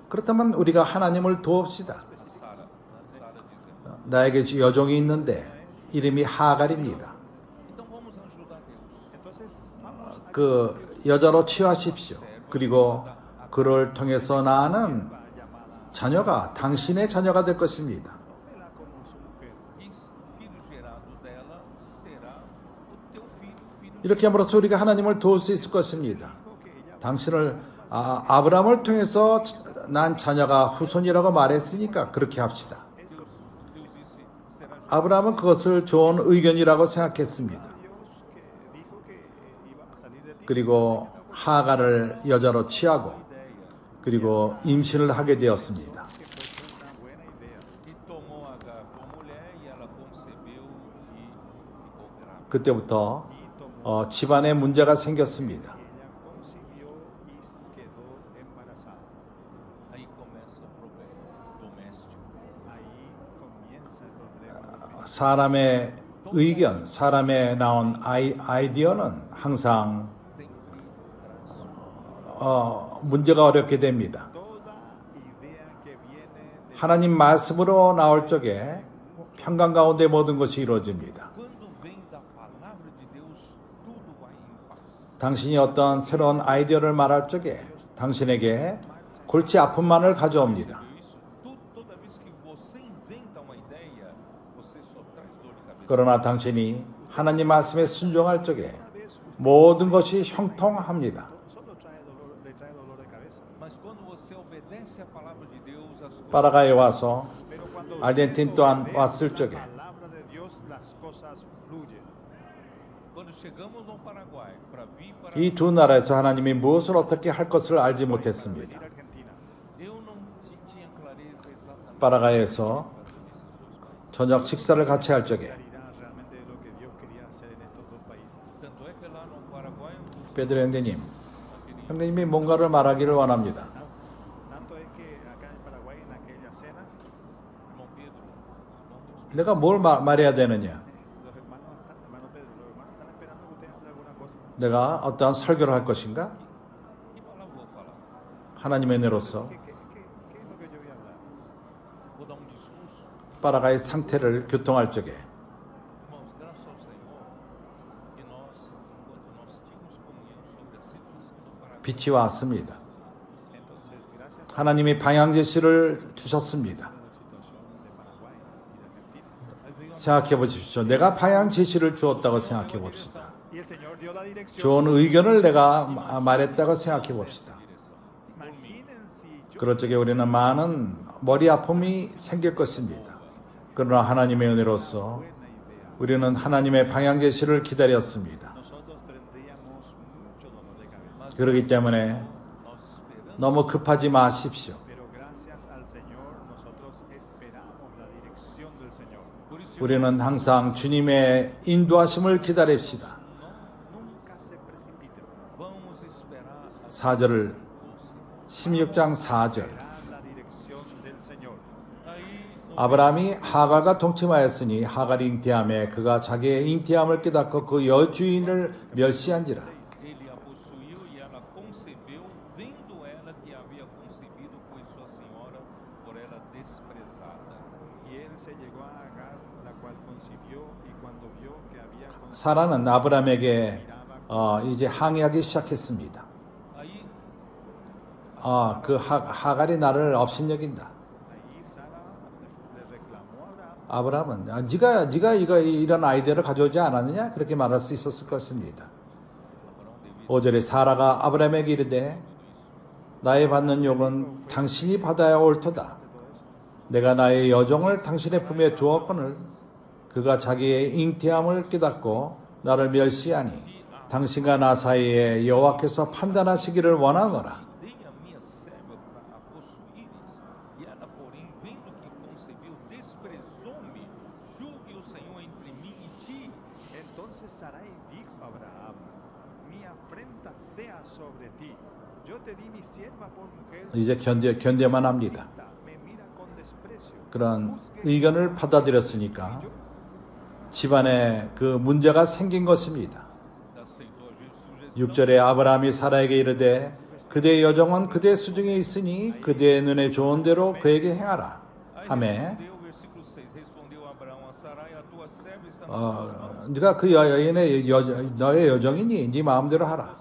그렇다면 우리가 하나님을 도웁시다. Sara dizendo. 나에게 여종이 있는데 이름이 하갈입니다. Então vamos ajudar Deus. entonces vamos a 그 여자로 취하십시오. 그리고 그를 통해서 나는 llamada, 자녀가 당신의 자녀가 될 것입니다. tómela como su mujer. E filho gerado dela será o teu filho, filho 이렇게 함으로써 우리가 하나님을 도울 수 있을 것입니다. Dijo que ella 당신을 아브라함을 통해서 난 자녀가 후손이라고 말했으니까 그렇게 합시다. Deus disse: será 아브라함은 그것을 좋은 의견이라고 생각했습니다. Dios que dijo que iba a salir de ti. 그리고 하갈을 여자로 취하고 그리고 임신을 하게 되었습니다. Que fue una buena idea. E tomou Agar como mulher, e ela concebeu e ficou grávida. 그때부터 Y tomó 집안에 문제가 생겼습니다. ella concibió y quedó embarazada. Aí começa o problema doméstico. Ahí comienza el problema. 사람의 의견, 사람의 나온 아이디어는 항상 Sempre traz 문제가 어렵게 됩니다. toda idea que viene de 하나님 말씀으로 나올 적에 평강 가운데 모든 것이 이루어집니다. Quando vem da palavra de Deus, tudo vai em paz. 당신이 어떤 새로운 아이디어를 말할 적에 당신에게 골치 아픔만을 가져옵니다. Isso, toda vez que você inventa uma ideia, você só traz dor de cabeça. 그러나 당신이 하나님 말씀에 순종할 적에 모든 것이 형통합니다. solo le trae dolor de cabeza. Mas quando você obedece à palavra de Deus, as coisas 파라과이에 와서 Pero cuando 알젠틴 또한 왔을 적에 la palabra de Dios, las cosas fluyen. quando chegamos no Paraguai para vir para 이 두 나라에서 하나님이 무엇을 어떻게 할 것을 알지 못했습니다. Venir a Argentina. eu não tinha clareza exatamente 파라과이에서 저녁 식사를 같이 할 적에 Claridad realmente de lo que Dios quería hacer en estos dos países. tanto é que lá no Paraguai 베드로 형제님, 형제님이 뭔가를 말하기를 원합니다. Tanto es que acá en Paraguay, en aquella cena, irmão Pedro, irmão Deus, 내가 뭘 말해야 되느냐? hermano Pedro, los hermanos están esperando que usted hable alguna cosa. 내가 어떠한 설교를 할 것인가? que palavra vou falar? 하나님의 은혜로서 ¿Qué es lo que yo voy a hablar? Vou dar um discurso? 파라과이 상태를 교통할 적에 Irmãos, graças ao Senhor, que nós, enquanto nós tínhamos comunhão sobre a situação do Paraguai, 빛이 왔습니다. Entonces, gracias a 하나님이 방향 제시를 주셨습니다. la situación de Paraguay y de Argentina. aí veio a 생각해 보십시오. 내가 방향 제시를 주었다고 생각해 봅시다. Y el Señor dio la dirección. 좋은 의견을 내가 말했다고 생각해 봅시다. direção. Imaginen si yo 그럴 적에 우리는 많은 머리 아픔이 생길 것입니다. 그러나 하나님의 은혜로서 buena idea, 우리는 하나님의 방향 제시를 기다렸습니다. nosotros tendríamos mucho dolor de cabeza. 그렇기 때문에 Nós esperamos 너무 급하지 마십시오. Pero gracias al Señor, nosotros esperamos la dirección del Señor. por isso 우리는 항상 주님의 인도하심을 기다립시다. Nunca se precipiten. vamos esperar a 4절을 16장 4절 Esperar la dirección del Señor. aí 아브라함이 하갈과 동침하였으니 하갈이 잉태함에 그가 자기의 잉태함을 깨닫고 그 여주인을 멸시한지라. ele a possuiu e ela concebeu, vendo ela que havia concebido, foi sua senhora, por ela desprezada. Y él se llegó a Agar, la cual concibió, y cuando vio que había concebido, 사라는 아브라함에게 이제 항의하기 시작했습니다. Aí 그 하갈이 나를 업신여긴다. ahí Sara le reclamó a Abraham. 아브라함은 네가 이런 아이디어를 가져오지 않았느냐? 그렇게 말할 수 있었을 것입니다. 5절에 사라가 아브라함에게 이르되 나의 받는 욕은 당신이 받아야 옳도다. 내가 나의 여종을 당신의 품에 두었거늘 그가 자기의 잉태함을 깨닫고 나를 멸시하니 당신과 나 사이에 여호와께서 판단하시기를 원하노라. dei a minha serva para a possuíres, e ela, porém, vendo que concebeu, desprezou-me. Julgue o Senhor entre mim e ti. Entonces Sarai dijo a Abraham: Mi afrenta sea sobre ti. Yo te di mi sierva por mujer. 이제 견뎌만 합니다. Me mira con desprecio. 그런 의견을 받아들였으니까 집안에 그 문제가 생긴 것입니다. Aceitou a sugestão. 6절에 아브라함이 사라에게 이르되 그대의 여종은 그대의 수중에 있으니 그대의 눈에 좋은 대로 그에게 행하라 Aí 하매 respondeu, versículo 6, respondeu Abraão a Sarai, a tua serva está nas tuas mãos. 네가 그 여인의 너의 여종이니 네 마음대로 하라.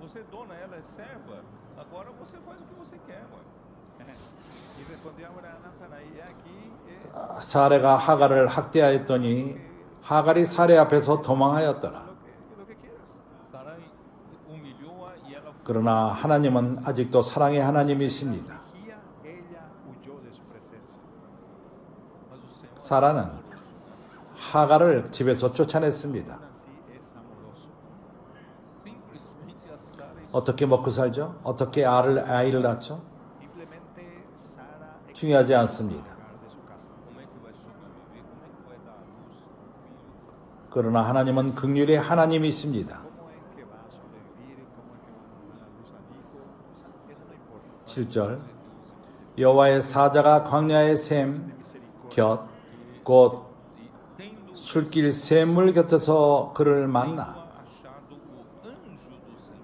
Você é dona, ela é serva. Agora você faz o que você quer, ué. Y respondió Abraham a Sarai: He aquí 사레가 하갈을 학대하였더니 하갈이 사레 앞에서 도망하였더라. lo que quieras. Sarai humilhou-a e ela 그러나 하나님은 아직도 사랑의 하나님이십니다. Ella huyó de su presencia. mas o Senhor 사라는 하갈을 집에서 쫓아냈습니다. Así es amoroso. simplesmente a Sarai 어떻게 먹고 살죠? 어떻게 아이를 낳죠? Simplemente Sara 중요하지 않습니다. de su casa. como é que vai sobreviver, como é que vai dar à luz um filho. 그러나 하나님은 긍휼의 하나님이십니다. ¿Cómo es que va a sobrevivir? ¿Cómo es que va a dar luz al hijo? O sea, eso no importa. 7절 여호와의 사자가 광야의 샘 곁 곧 E tendo 술길 샘물 곁에서 그를 만나 achado o anjo do Senhor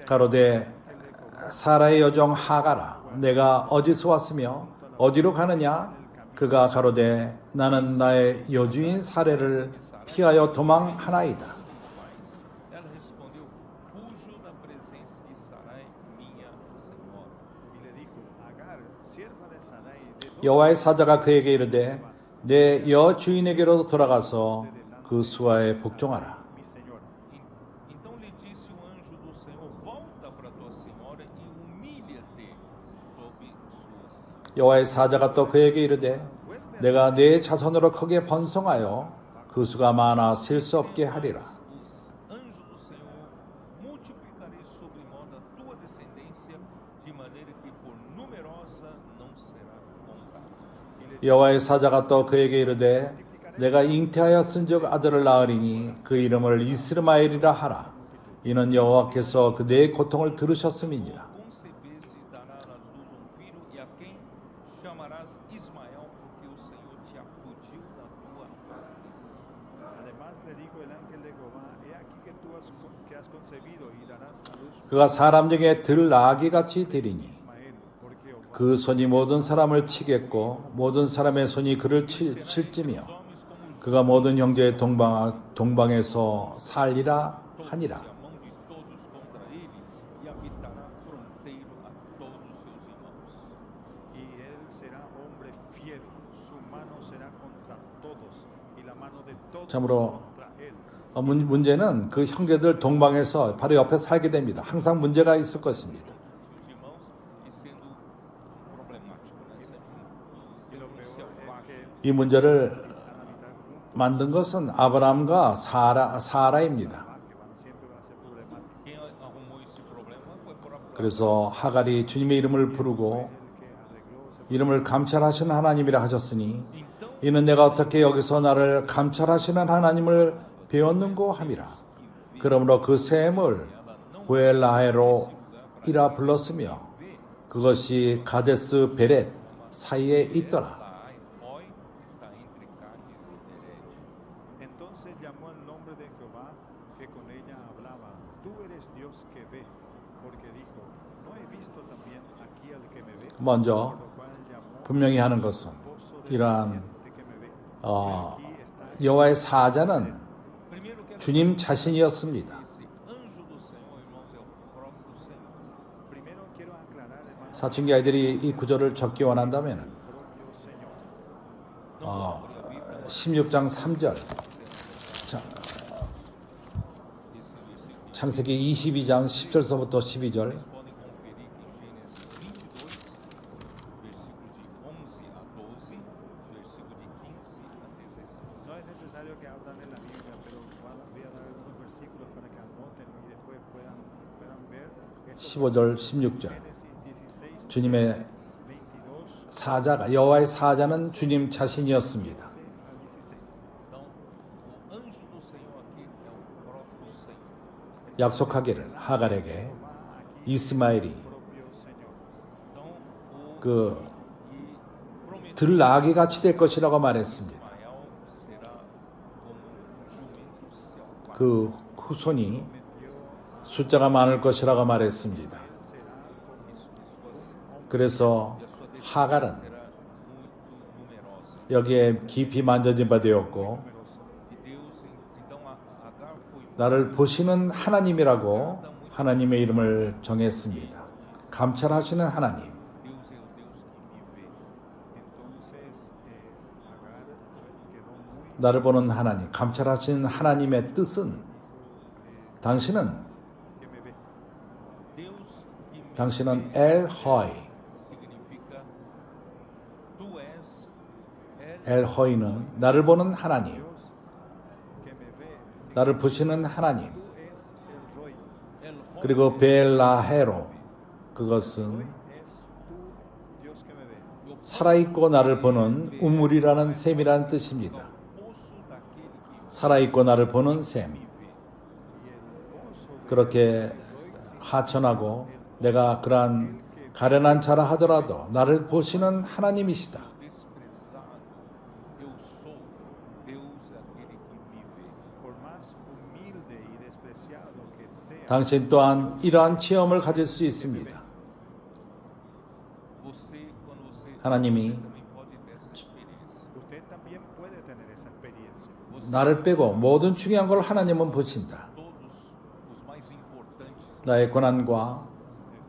가로되 사라의 여종 하가라 내가 어디서 왔으며 어디로 가느냐 그가 가로되 나는 나의 여주인 사례를 피하여 도망하나이다. Ela respondeu: Fujo da presença de Sarai, minha senhora. Y le dijo, Agar, sierva de Sarai, ¿de dónde 여호와의 사자가 그에게 이르되 내 여주인에게로 돌아가서 그 수하에 복종하라. mi señora? Então lhe disse o anjo do Senhor: Volta para tua senhora e humilha-te sob suas. 여호와의 사자가 또 그에게 이르되 내가 네 자손으로 크게 번성하여 그 수가 많아 셀 수 없게 하리라. Os anjos do Senhor multiplicarei sobre modo a tua descendência, de maneira que por numerosa não será contada. 여호와의 사자가 또 그에게 이르되 내가 잉태하였은즉 아들을 낳으리니 그 이름을 이스마엘이라 하라. 이는 여호와께서 그대의 고통을 들으셨음이니라. Concebeste e darás à luz filho, e a quem chamarás Ismael, porque o Senhor te acudiu da tua aflição. Además le dijo el ángel de Jehová, he aquí que tú que has concebido y darás a luz 그가 사람 중에 들나귀같이 되리니 Ismael, porque Jehová 그 손이 모든 사람을 치겠고 모든 사람의 손이 그를 칠지며 그가 모든 형제의 동방에서 살리라 하니라. A mão de todos contra ele, e habitará fronteiro a todos seus irmãos. y él será hombre fiero, su mano será contra todos y la mano de todos 참으로 contra él. 문제는 그 형제들 동방에서 바로 옆에 살게 됩니다. 항상 문제가 있을 것입니다. Seus irmãos, e sendo problemático, né? Y Sendo lo um peor céu es baixo. que 이 문제를 van a habitar juntos, 만든 것은 아브라함과 사라입니다. que siempre van a ser problemáticos. Quem arrumou esse problema foi o próprio 그래서 하갈이 주님의 이름을 부르고 El que arregló ese 이름을 감찰하시는 하나님이라 하셨으니 Então, 이는 내가 어떻게 여기서 나를 감찰하시는 하나님을 배웠는고 함이라. 그러므로 그 셈을 보엘라헤로이라 불렀으며 그것이 가데스 베렛 사이에 있더라. Laai, Roi, está entre Cádiz e Bered. Entonces llamó el nombre de Jehová que con ella hablaba. Tú eres Dios que ve, porque dijo, ¿no he visto también aquí al que me ve? 먼저 Por lo cual llamó 분명히 하는 것은 esposo del 이러한 viviente que me ve. Aquí está 여호와의 사자는 Primeiro quero 주님 자신이었습니다. esse anjo do Senhor, irmãos, é o próprio Senhor. Primero quiero aclarar, hermano, 사춘기 아이들이 이 구절을 적기 원한다면 propio Señor. 16장 3절 Esse versículo 창세기 22장 10절서부터 12절 vocês podem conferir que em Gênesis 22, versículo de 11 a 12, versículo de 15 a 16. No es necesario que hablen en la Biblia, pero voy a dar algunos versículos para que anoten y después puedan ver. Estos 15절 16절 Génesis 16, 주님의 22 사자가 여호와의 사자는 주님 자신이었습니다. al 16. Então, o anjo do Senhor aqui é o próprio Senhor. 약속하기를 하갈에게 이스마엘이 Propio Señor. Então, 그 e prometeu 들나귀 같이 될 것이라고 말했습니다. Ismael será como jumento selvagem. 그 후손이 숫자가 많을 것이라고 말했습니다. 그래서 하갈은 Será muito numerosa. 여기에 깊이 만져진 바 되었고 E Deus, então, Agar foi 나를 보시는 하나님이라고 하나님의 이름을 정했습니다. 감찰하시는 하나님. Deus é o Deus que me vê. Entonces, Agar quedó muy 나를 보는 하나님, 감찰하시는 하나님의 뜻은 당신은 que me ve. Deus que me 당신은 엘허이. significa tu és 엘허이는 나를 보는 하나님, Dios que me ve. 나를 보시는 하나님. Tú es el Roy. El Roi, 그리고 벨라헤로 그것은 Es tú, Dios que me ve. 살아있고 나를 보는 우물이라는 셈이라는 뜻입니다. poço daquele que 살아있고 나를 보는 셈. me vê. Y el pozo 그렇게 하천하고 내가 그러한 가련한 자라 하더라도 나를 보시는 하나님이시다. desprezado, eu sou. Deus é aquele que me vê. por más humilde y despreciado que sea, 당신 또한 이러한 체험을 가질 수 있습니다. Você, quando você 하나님이 também pode ter essa experiência. Usted también puede tener esa experiencia. 나를 빼고 모든 중요한 걸 하나님은 보신다. Todos os mais importantes, 나의 고난과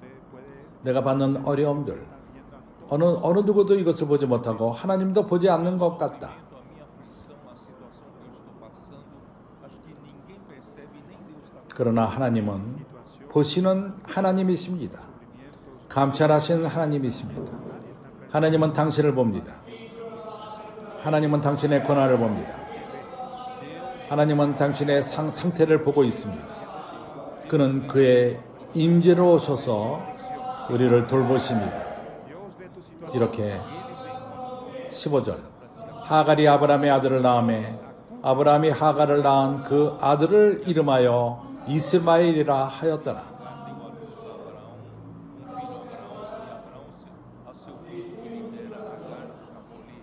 Usted puede 내가 받는 어려움들, estar viendo 어느 누구도 이것을 보지 못하고 하나님도 보지 않는 것 같다. a minha aflição, a situação que eu estou passando, acho que ninguém percebe, nem Deus está vendo. 그러나 하나님은 보시는 하나님이십니다. 감찰하시는 하나님이십니다. 하나님은 당신을 봅니다. 하나님은 당신의 고난을 봅니다. 하나님은 당신의 상태를 보고 있습니다. 그는 그의 임재로 오셔서 우리를 돌보십니다. 이렇게 15절 하갈이 아브라함의 아들을 낳음에 아브라함이 하갈을 낳은 그 아들을 이름하여 이스마엘이라 하였더라. A seu filho que lhe dera Agar, chamou-lhe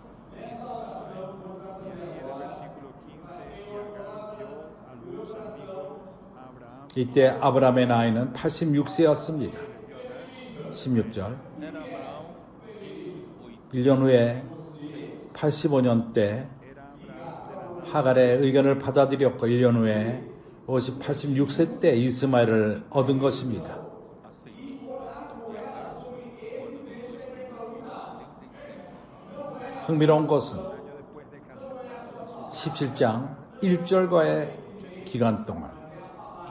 Ismael. y así en el versículo 15 y Agar dio a luz al hijo a Abraham. 이때 아브라함의 나이는 86세였습니다. 16절 Era Abraão 1년 후에 85년 때 Era Abraham de la 하갈의 의견을 받아들였고 1년 후에 86세 때 이스마엘을 얻은 것입니다. 흥미로운 것은 año después de casar. 17장 1절과의 기간 동안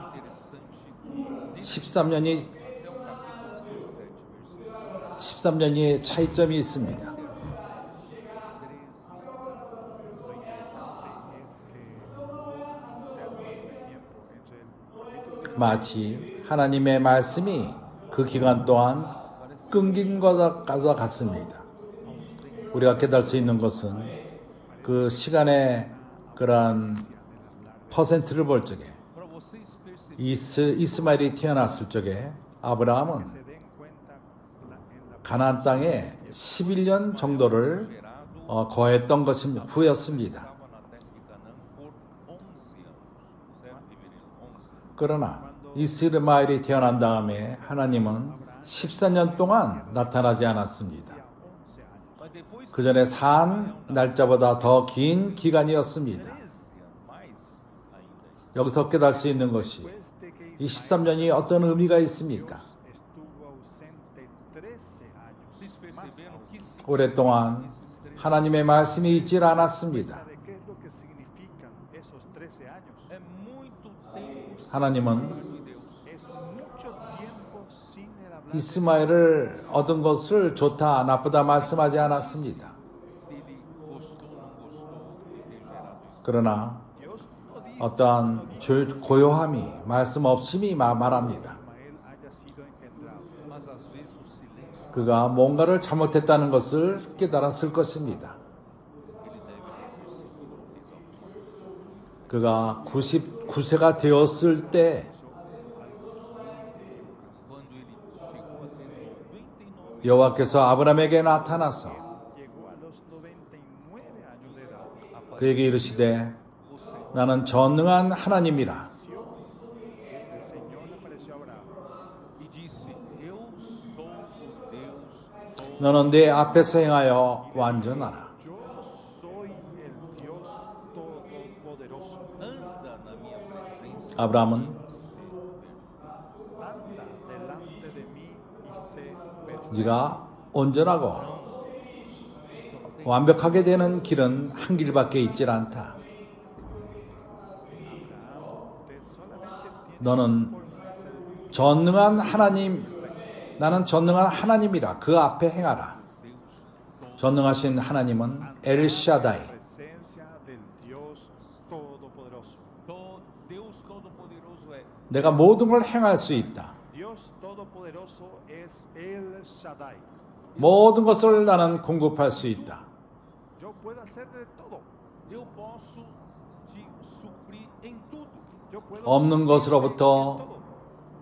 interessante. 13년이 Até o capítulo 17, versículo 13년이 차이점이 있습니다. 13. Lo interesante es que el tiempo entre el capítulo 마치 하나님의 말씀이 그 기간 동안 끊긴 것과 같습니다. 우리가 깨달을 수 있는 것은 그 시간의 그런 퍼센트를 볼 적에 Para vocês perceberem, 이스마엘이 태어났을 적에 아브라함은 se den cuenta en la 가나안 땅에 11년 정도를 gerado 거했던 것입니다. 후였습니다. estava na terra de Canaã por 11 anos, certo, Ribeirão? 11. 그러나 이스마엘이 태어난 다음에 하나님은 14년 동안 나타나지 않았습니다. 11 años. Mas depois 그 전에 산 날짜보다 더 긴 기간이었습니다. 13 mais ainda. 여기서 깨달을 수 있는 것이 Después de que 이 13년이 어떤 의미가 있습니까? estuvo ausente 13 años. Vocês perceberam que significa 오랫동안 esses 13 하나님의 말씀이 있질 않았습니다. ¿De qué es lo que significan esos 13 años? É muito tempo sem 하나님은 a palavra de Deus. Es mucho tiempo sin el hablar. 이스마엘을 얻은 것을 좋다 나쁘다 말씀하지 않았습니다. Se ele gostou ou não gostou de ter gerado isso. 그러나 Dios no dice 어떠한 고요함이 말씀 없음이 말합니다. que Ismael haya sido engendrado. Mas às vezes o silêncio 그가 뭔가를 잘못했다는 것을 깨달았을 것입니다. ele deve ter percebido desde alguma 그가 99세가 되었을 때 quando ele chegou a ter 99 여호와께서 아브라함에게 나타나서 Llegó a los 99 años de edad. 그에게 이르시되 o Senhor 나는 전능한 하나님이라 El Señor le apareció a Abraham. e disse: Eu sou o Deus todo. 너는 내 앞에서 행하여 완전하라. Yo soy el Dios todopoderoso. Anda na minha presença. 아브라함은 Anda delante de mí y sé perfecto. 네가 온전하고 완벽하게 되는 길은 한 길밖에 있질 않다. Usted solamente tiene 너는 forma de ser 전능한 하나님, 나는 전능한 하나님이라 그 앞에 행하라. 전능하신 하나님은 엘샤다이, presencia del Dios todopoderoso. Deus Todo-Poderoso é 내가 모든 걸 행할 수 있다. Dios todopoderoso es el Shaddai. 모든 것을 나는 공급할 수 있다. Yo puedo hacer de todo. eu posso te suprir em tudo. Yo puedo 없는 것으로부터 todo.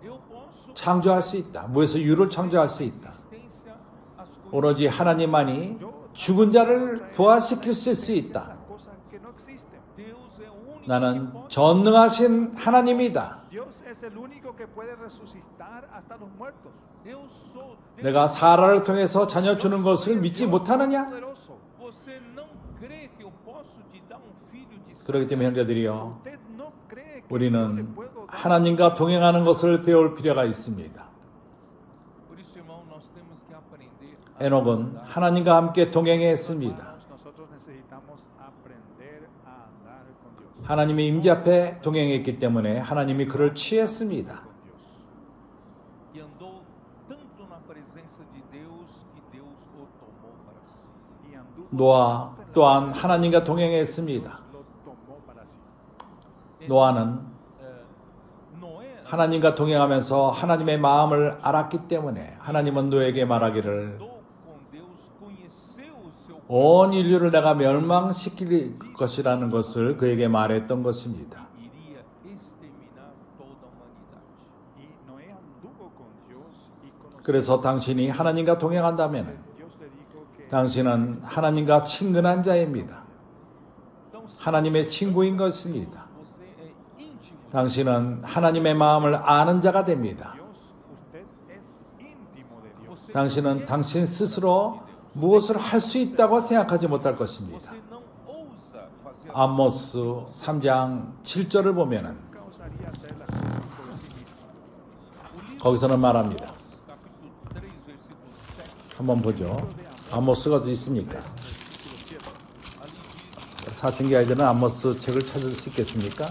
Eu posso 창조할 수 있다. 무에서 유를 창조할 수 있다. existência as coisas. 오로지 하나님만이 죽은 자를 부활시킬 수 있다. Las cosas que no existen. Deus é o 나는 전능하신 하나님이다. Dios es el único que puede resucitar hasta los muertos. 내가 사라를 통해서 자녀 주는 것을 믿지 못하느냐? Poderoso. Você não crê que eu posso te dar um filho de 그렇기 때문에 형제들이요, Usted no cree que yo le 우리는 puedo dar. 하나님과 동행하는 것을 배울 필요가 있습니다. Por isso, irmão, nós temos que aprender 에녹은 하나님과 함께 동행했습니다. Nosotros necesitamos aprender a andar con Dios. 하나님의 임재 앞에 동행했기 때문에 하나님이 그를 취했습니다. e andou tanto na presença de Deus que Deus o tomou para si. Y anduvo 노아 또한 하나님과 동행했습니다. lo tomó para sí. 노아는 Noé 하나님과 동행하면서 하나님의 마음을 알았기 때문에 하나님은 노에게 말하기를 andou com Deus, conheceu o seu 온 인류를 내가 멸망시킬 것이라는 것을 그에게 말했던 것입니다. iria exterminar toda a humanidade. Y Noé anduvo con Dios y conoció. 그래서 당신이 하나님과 동행한다면 Dios le dijo que 당신은 하나님과 친근한 자입니다. Então, se 하나님의 친구인 것입니다. você é íntimo 당신은 하나님의 마음을 아는 자가 됩니다. Dios, usted es íntimo de Dios. você 당신은 당신 스스로 무엇을 할 수 있다고 생각하지 못할 것입니다. você não ousa fazer 아모스 3장 7절을 보면은 Nunca osaría hacer las cosas por sí mismo. 거기서는 말합니다. capítulo 3, versículo 7. 한번 보죠. 아모스가 어디 있습니까? 사춘기 아이들은 아모스 책을 찾을 수 있겠습니까?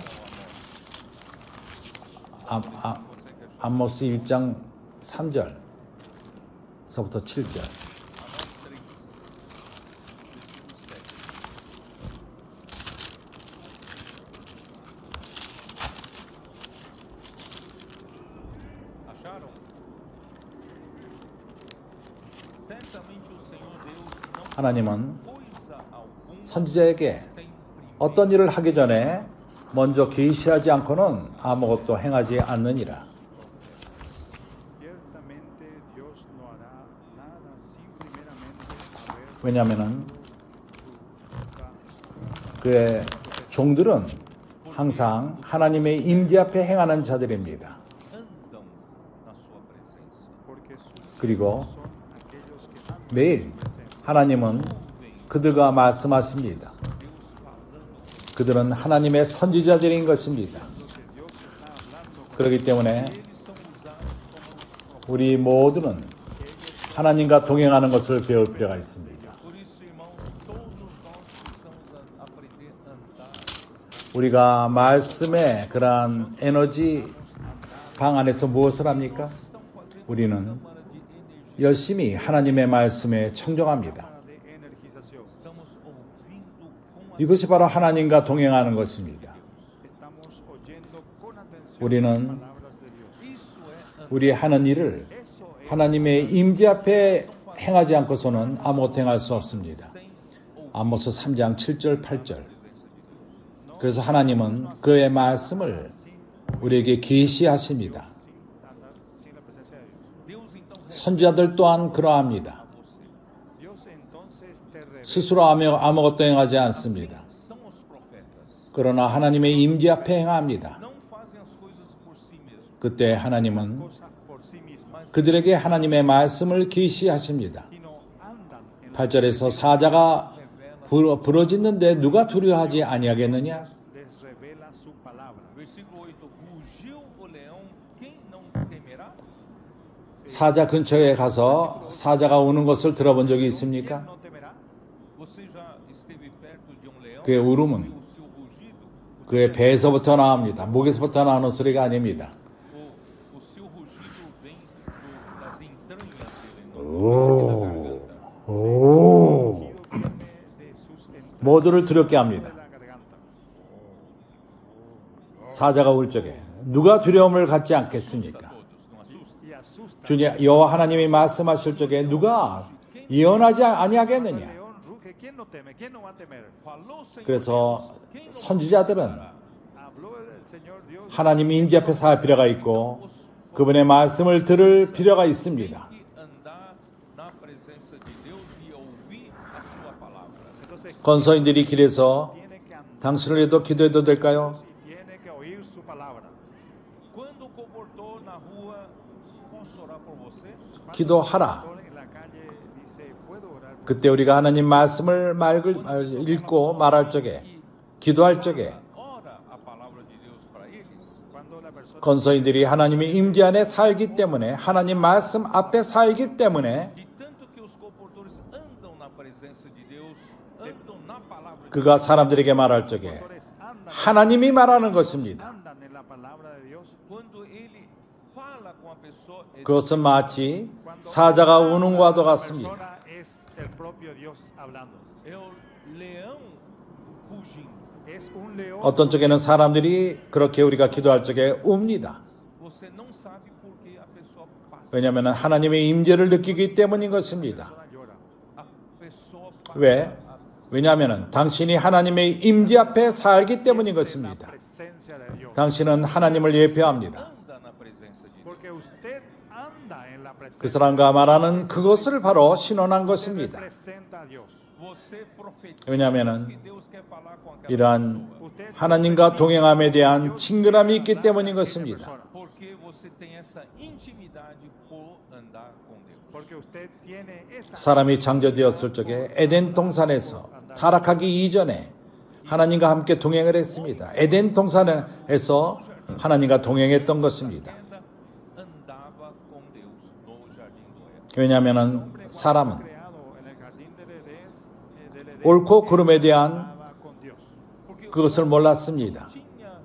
아모스 1장 3절서부터 7절. Acharam? Certamente o Senhor Deus não 하나님은 coisa alguma 선지자에게 sem primeiro 어떤 일을 하기 전에 먼저 계시하지 않고는 아무것도 행하지 않느니라. Ciertamente Dios no hará nada sin primeramente haber 왜냐하면은 그의 종들은 항상 하나님의 임재 앞에 행하는 자들입니다. andam na sua presença. porque sus 그리고 son aquellos que andan 매일 하나님은 그들과 말씀하십니다. 그들은 하나님의 선지자들인 것입니다. 그렇기 때문에 우리 모두는 하나님과 동행하는 것을 배울 필요가 있습니다. Por isso, irmãos, todos nós precisamos aprender a andar. 우리가 말씀의 그러한 에너지 방 안에서 무엇을 합니까? 우리는 열심히 하나님의 말씀에 청종합니다. de energización. Estamos ouvindo com 이것이 바로 하나님과 동행하는 것입니다. Estamos oyendo con atención 우리는 las palabras de Dios. isso é 우리 하는 일을 하나님의 임재 앞에 행하지 않고서는 아무것도 행할 수 없습니다. 아모스 3장 7절 8절. 그래서 하나님은 그의 말씀을 우리에게 계시하십니다. Sin la presencia de Dios. Deus então 선지자들 또한 그러합니다. Dios entonces te revela. 스스로 아무것도 행하지 않습니다. são os profetas. 그러나 하나님의 임재 앞에 행합니다. Não fazem as coisas por si mesmos. 그때 하나님은 Cosas por sí mismas, 그들에게 하나님의 말씀을 계시하십니다. sino andan en 8절에서 사자가 부러졌는데 누가 두려워하지 아니하겠느냐? les revela su palabra. Versículo 8. Rugiu o leão, quem não temerá? 사자 근처에 가서 사자가 우는 것을 들어본 적이 있습니까? No temerá. Você já esteve perto de um leão? 그의 울음은 Ouviu o seu rugido? 그의 배에서부터 나옵니다. 목에서부터 나오는 소리가 아닙니다. O seu rugido vem das entranhas dele, não 오, 오. De sus entrañas 모두를 두렵게 합니다. de la garganta. 사자가 울 적에 누가 두려움을 갖지 않겠습니까? todos, não assusta. Y asusta. 주님 여호와 하나님이 말씀하실 적에 누가 예언하지 아니하겠느냐? León ruge. ¿Quién no teme? ¿Quién no va a temer? Falou o Senhor 그래서 Deus, quem não 선지자들은 Habló el Señor Dios. 하나님 임재 앞에 살 필요가 있고 그분의 말씀을 들을 필요가 있습니다. tem que andar na presença de Deus e ouvir a sua palavra. Entonces 건서인들이 길에서 tiene que andar 당신을 위해도 기도해도 될까요? y tiene que oír su palabra. Quando o comportou na rua, posso orar por você? Cuando 기도하라. el pastor en la calle dice, ¿puedo orar por 그때 우리가 하나님 말씀을 읽고 말할 적에, 기도할 적에 Ora a palavra de Deus para eles. cuando la persona 건서인들이 하나님의 임재 안에 살기 때문에, 하나님 말씀 앞에 살기 때문에 De tanto que os comportores andam na presença de Deus, andam na palavra de 그가 사람들에게 말할 적에 하나님이 말하는 것입니다. andan en la palabra de Dios, Quando ele fala com a pessoa, 그것은 마치 사자가 우는 것과 같습니다. persona es el propio Dios hablando. é o leão rugindo. Es un león. 어떤 쪽에는 사람들이 그렇게 우리가 기도할 적에 웁니다. Você não sabe por que a pessoa passa. 왜냐하면 하나님의 임재를 느끼기 때문인 것입니다. persona llora. A pessoa passa. 왜? 왜냐하면 당신이 하나님의 임재 앞에 살기 때문인 La 것입니다. presencia de Dios. 당신은 하나님을 예표합니다. Anda na presença de Deus. Porque usted anda en la 그 presencia. 사람과 말하는 그것을 바로 신원한 것입니다. Representa a Dios. Você profetiza 왜냐하면 que Deus quer falar com aquela 이러한 pessoa. 하나님과 동행함에 대한 친근함이 있기 때문인 것입니다. Porque você tem essa intimidade por andar com Deus. Porque usted tiene esa 사람이 창조되었을 적에 에덴 동산에서 타락하기 이전에 하나님과 함께 동행을 했습니다. 에덴 동산에서 하나님과 동행했던 것입니다. Andava com Deus no jardim do Éden. 왜냐하면 사람은 creado en el jardín del Edén, 옳고 그름에 대한 andaba con Dios. Porque 그것을 몰랐습니다. tinha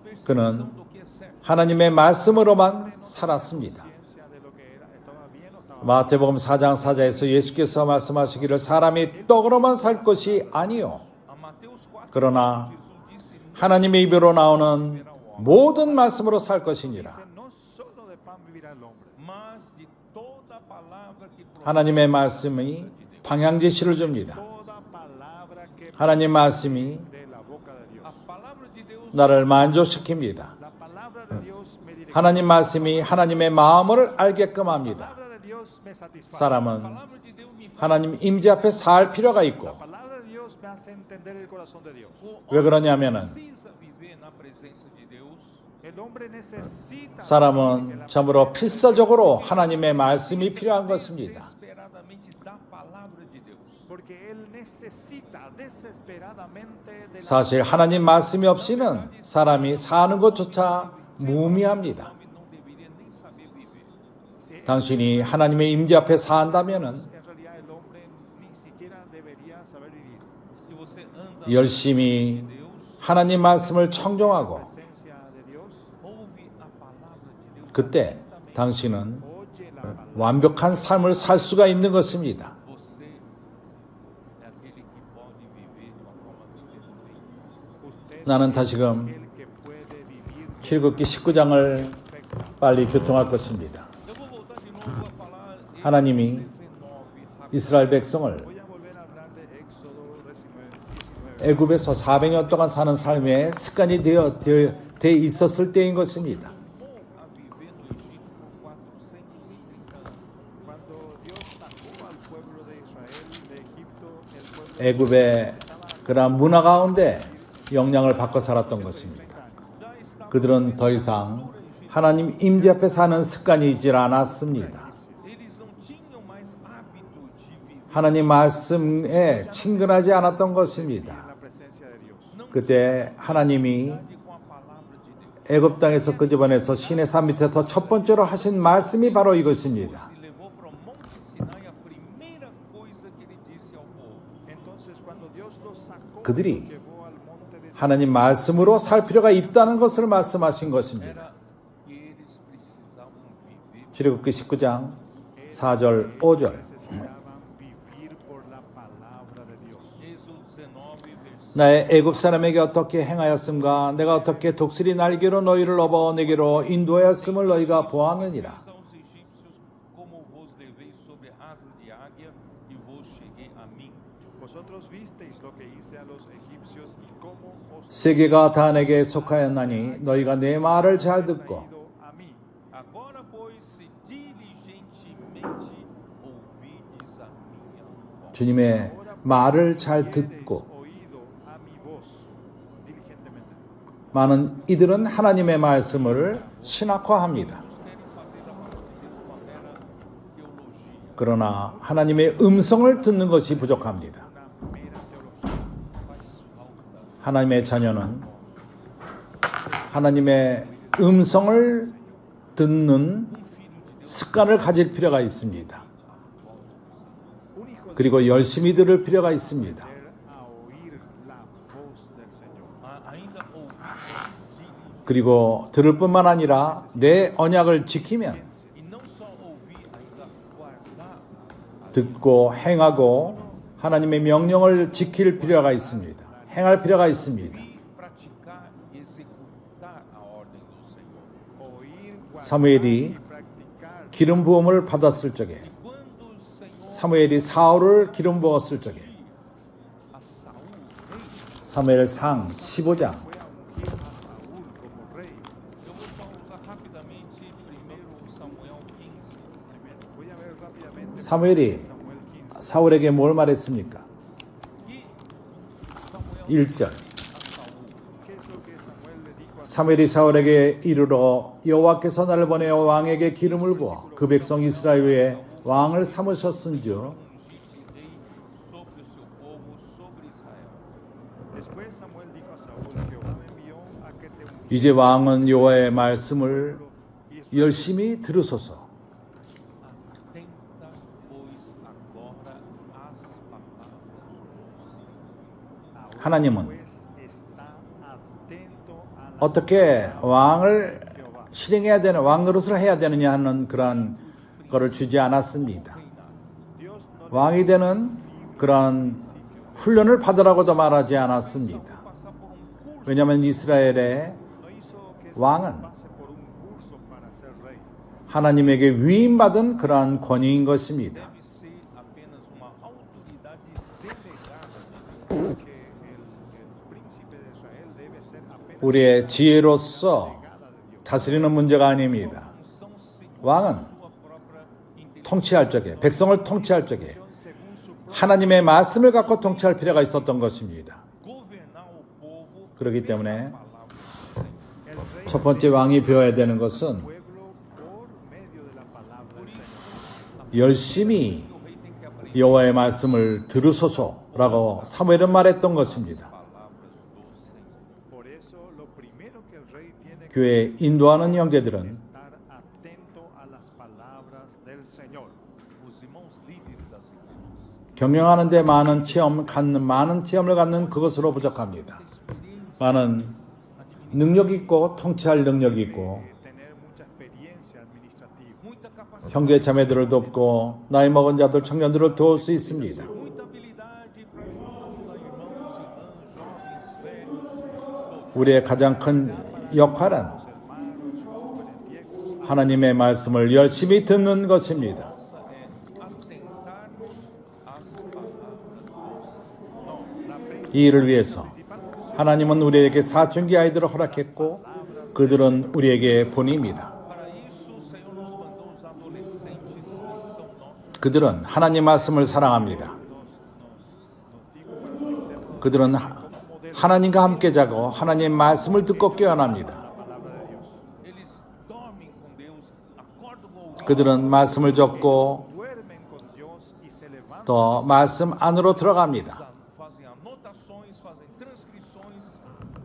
percepção 그는 do que é certo. 하나님의 말씀으로만 살았습니다. Ciencia de lo que era, estaba bien o estaba mal. 마태복음 4장 4절에서 예수께서 말씀하시기를 사람이 떡으로만 살 것이 아니요 A Mateus 4, 그러나 Jesus disse: 하나님의 입으로 나오는 모든 말씀으로 살 것이니라. Dice, no solo de pan vivirá el hombre. mas de toda palavra que procede 하나님의 말씀이 방향 제시를 줍니다. Toda palabra que 하나님 말씀이 de la boca de Dios. a palavra de Deus 나를 만족시킵니다. La palabra de Dios me direcciona. 하나님 말씀이 하나님의 마음을 알게끔 La 합니다. palabra de Dios me satisface. 사람은 palavra de Deus me faz 하나님 임재 앞에 살 필요가 La 있고 palabra de Dios me hace entender el corazón de Dios. 왜 그러냐면은 precisa viver na presença de Deus. El hombre necesita 사람은 참으로 필사적으로 하나님의 말씀이 필요한 것입니다. Desesperadamente da palavra de Deus. porque él necesita desesperadamente de la 사실 하나님 말씀이 없이는 사람이 사는 것조차 무의미합니다. Homem não deveria nem saber viver. 당신이 하나님의 임재 앞에 산다면은 En realidad el hombre ni siquiera debería saber vivir. Se você anda 열심히 com Deus, 하나님 말씀을 청종하고 Presencia de Dios, ouve a palavra de Deus. 그때 당신은 oye la palabra. 완벽한 삶을 살 수가 있는 것입니다. Você é aquele que pode viver de uma forma perfeita. Usted 나는 es 다시금 el que puede vivir 출애굽기 19장을 perfecto. 빨리 교통할 것입니다. Eu vou voltar de novo a falar em 하나님이 19 rápido. 이스라엘 백성을 Voy a volver a hablar de Éxodo 19. 애굽에서 400년 동안 사는 삶에 습관이 돼 있었을 때인 것입니다. A viver no Egito por 430 anos. Cuando Dios sacó al pueblo de Israel de Egipto, el pueblo 애굽의 그러한 문화 가운데 영향을 받고 살았던 것입니다. Já está, 그들은 더 이상 하나님 임재 앞에 사는 습관이 있질 않았습니다. eles não tinham mais hábito de viver. 하나님 말씀에 친근하지 않았던 것입니다. la presencia de Dios. 그때 하나님이 Com a palavra de Deus. 애굽 땅에서 끄집어내서 시내 산 밑에서 첫 번째로 하신 말씀이 바로 이것입니다. Se levou para o Monte Sinai, a primeira coisa que ele disse ao povo: Entonces, cuando Dios los sacó, 그들이 los llevó al monte de 하나님 말씀으로 살 필요가 있다는 것을 말씀하신 것입니다. era que eles precisavam viver. 출애굽기 19장 4절 5절 necesitaban vivir por la palabra de Dios. Êxodo 19, versículo. 나의 애굽 사람에게 어떻게 행하였음과 내가 어떻게 독수리 날개로 너희를 업어 내게로 인도하였음을 너희가 보았느니라. Aos egípcios, como vos levei sobre asas de águia e vos cheguei a mim. Vosotros visteis lo que hice a los egipcios y cómo os 세계가 다 내게 속하였나니 너희가 내 말을 잘 듣고 traído a mí. Agora, pois, se diligentemente ouvides a minha voz. 주님의 말을 잘 듣고 Oído a mi voz. 많은 이들은 하나님의 말씀을 신학화합니다. querem fazer a palavra de Deus uma mera teologia. 그러나 하나님의 음성을 듣는 것이 부족합니다. una mera teología. Faz falta 하나님의 자녀는 하나님의 음성을 듣는 습관을 가질 필요가 있습니다. Un hijo de 그리고 열심히 들을 필요가 있습니다. a oír la voz del Señor. ainda ouvir 그리고 들을 뿐만 아니라 내 언약을 지키면 e não só ouvir, ainda guardar 듣고 행하고 하나님의 명령을 지킬 필요가 있습니다. 행할 필요가 있습니다. e praticar, executar a ordem do Senhor. Oír, guardar 사무엘이 y practicar. 기름 부음을 받았을 적에 Quando o Senhor 사무엘이 사울을 기름 부었을 적에 a Saul rei, 사무엘상 15장 Fue a ungir a Saúl como rey. eu vou só usar rapidamente 1 Samuel 15. Voy a ver rápidamente 사무엘이 Samuel 15. 사울에게 뭘 말했습니까? E Samuel 1절 a Saul, ¿Qué es lo que Samuel le dijo a 사무엘이 사울에게 이르러 여호와께서 나를 보내어 왕에게 기름을 부어 그 백성 이스라엘 위에 왕을 삼으셨은즉 ungiste rei sobre o seu povo, sobre Israel. Después Samuel dijo a Saúl, Jehová me envió a que te ungiera 이제 왕은 여호와의 말씀을 y 열심히 들으소서. Atenta, pois, agora às palavras ahora 하나님은 pues está atento a la 어떻게 왕을 실행해야 되는 왕 노릇을 해야 되느냐 하는 그런 거를 주지 않았습니다. Dios no 왕이 되는 그런 훈련을 받으라고도 말하지 않았습니다. passar por curso. 왜냐하면 이스라엘의 no hizo que 왕은 Saúl pase por un curso para ser rey. 하나님에게 위임받은 그러한 권위인 것입니다. Deve ser apenas uma autoridade delegada. Que el príncipe de Israel debe ser apenas 우리의 지혜로서 delegada de Dios. 다스리는 문제가 아닙니다. Função segundo 왕은 sua própria intenção. 통치할 적에 백성을 통치할 적에 Según su 하나님의 말씀을 갖고 통치할 필요가 있었던 것입니다. Governar o povo 그렇기 pela 때문에 palavra do Senhor. el rey 첫 번째 왕이 배워야 되는 것은 pueblo por medio de la palabra del Señor. 열심히 O rei tem que aprender 여호와의 말씀을 들으소서라고 사무엘은 말했던 것입니다. palavras do Senhor. Por eso lo primero que el rey tiene que 교회 인도하는 형제들은 estar atento a las palabras del Señor. Os irmãos líderes das igrejas. 경영하는데 많은 체험을 갖는 그것으로 부족합니다. 많은 능력 있고 통치할 능력이 있고 Tener mucha experiencia administrativa. Muita capacidade, 형제 자매들을 돕고 나이 먹은 자들 청년들을 도울 수 있습니다. muita habilidade para ajudar irmãos, irmãs, jovens, velhos. 우리의 가장 큰 역할은 Hermanos, jóvenes, viejos, 하나님의 말씀을 열심히 듣는 것입니다. Nossa é atentarmos às palavras do Senhor. 이 일을 위해서 하나님은 우리에게 사춘기 아이들을 허락했고 그들은 우리에게 본입니다. Para isso, o Senhor nos mandou os adolescentes que são nossos. 그들은 하나님 말씀을 사랑합니다. 그들은 하나님과 함께 자고 하나님 말씀을 듣고 깨어납니다. Eles dormem com Deus, acordam com o 그들은 말씀을 적고 duermen con Dios y se levantan. 또 말씀 안으로 들어갑니다. fazem anotações, fazem transcrições,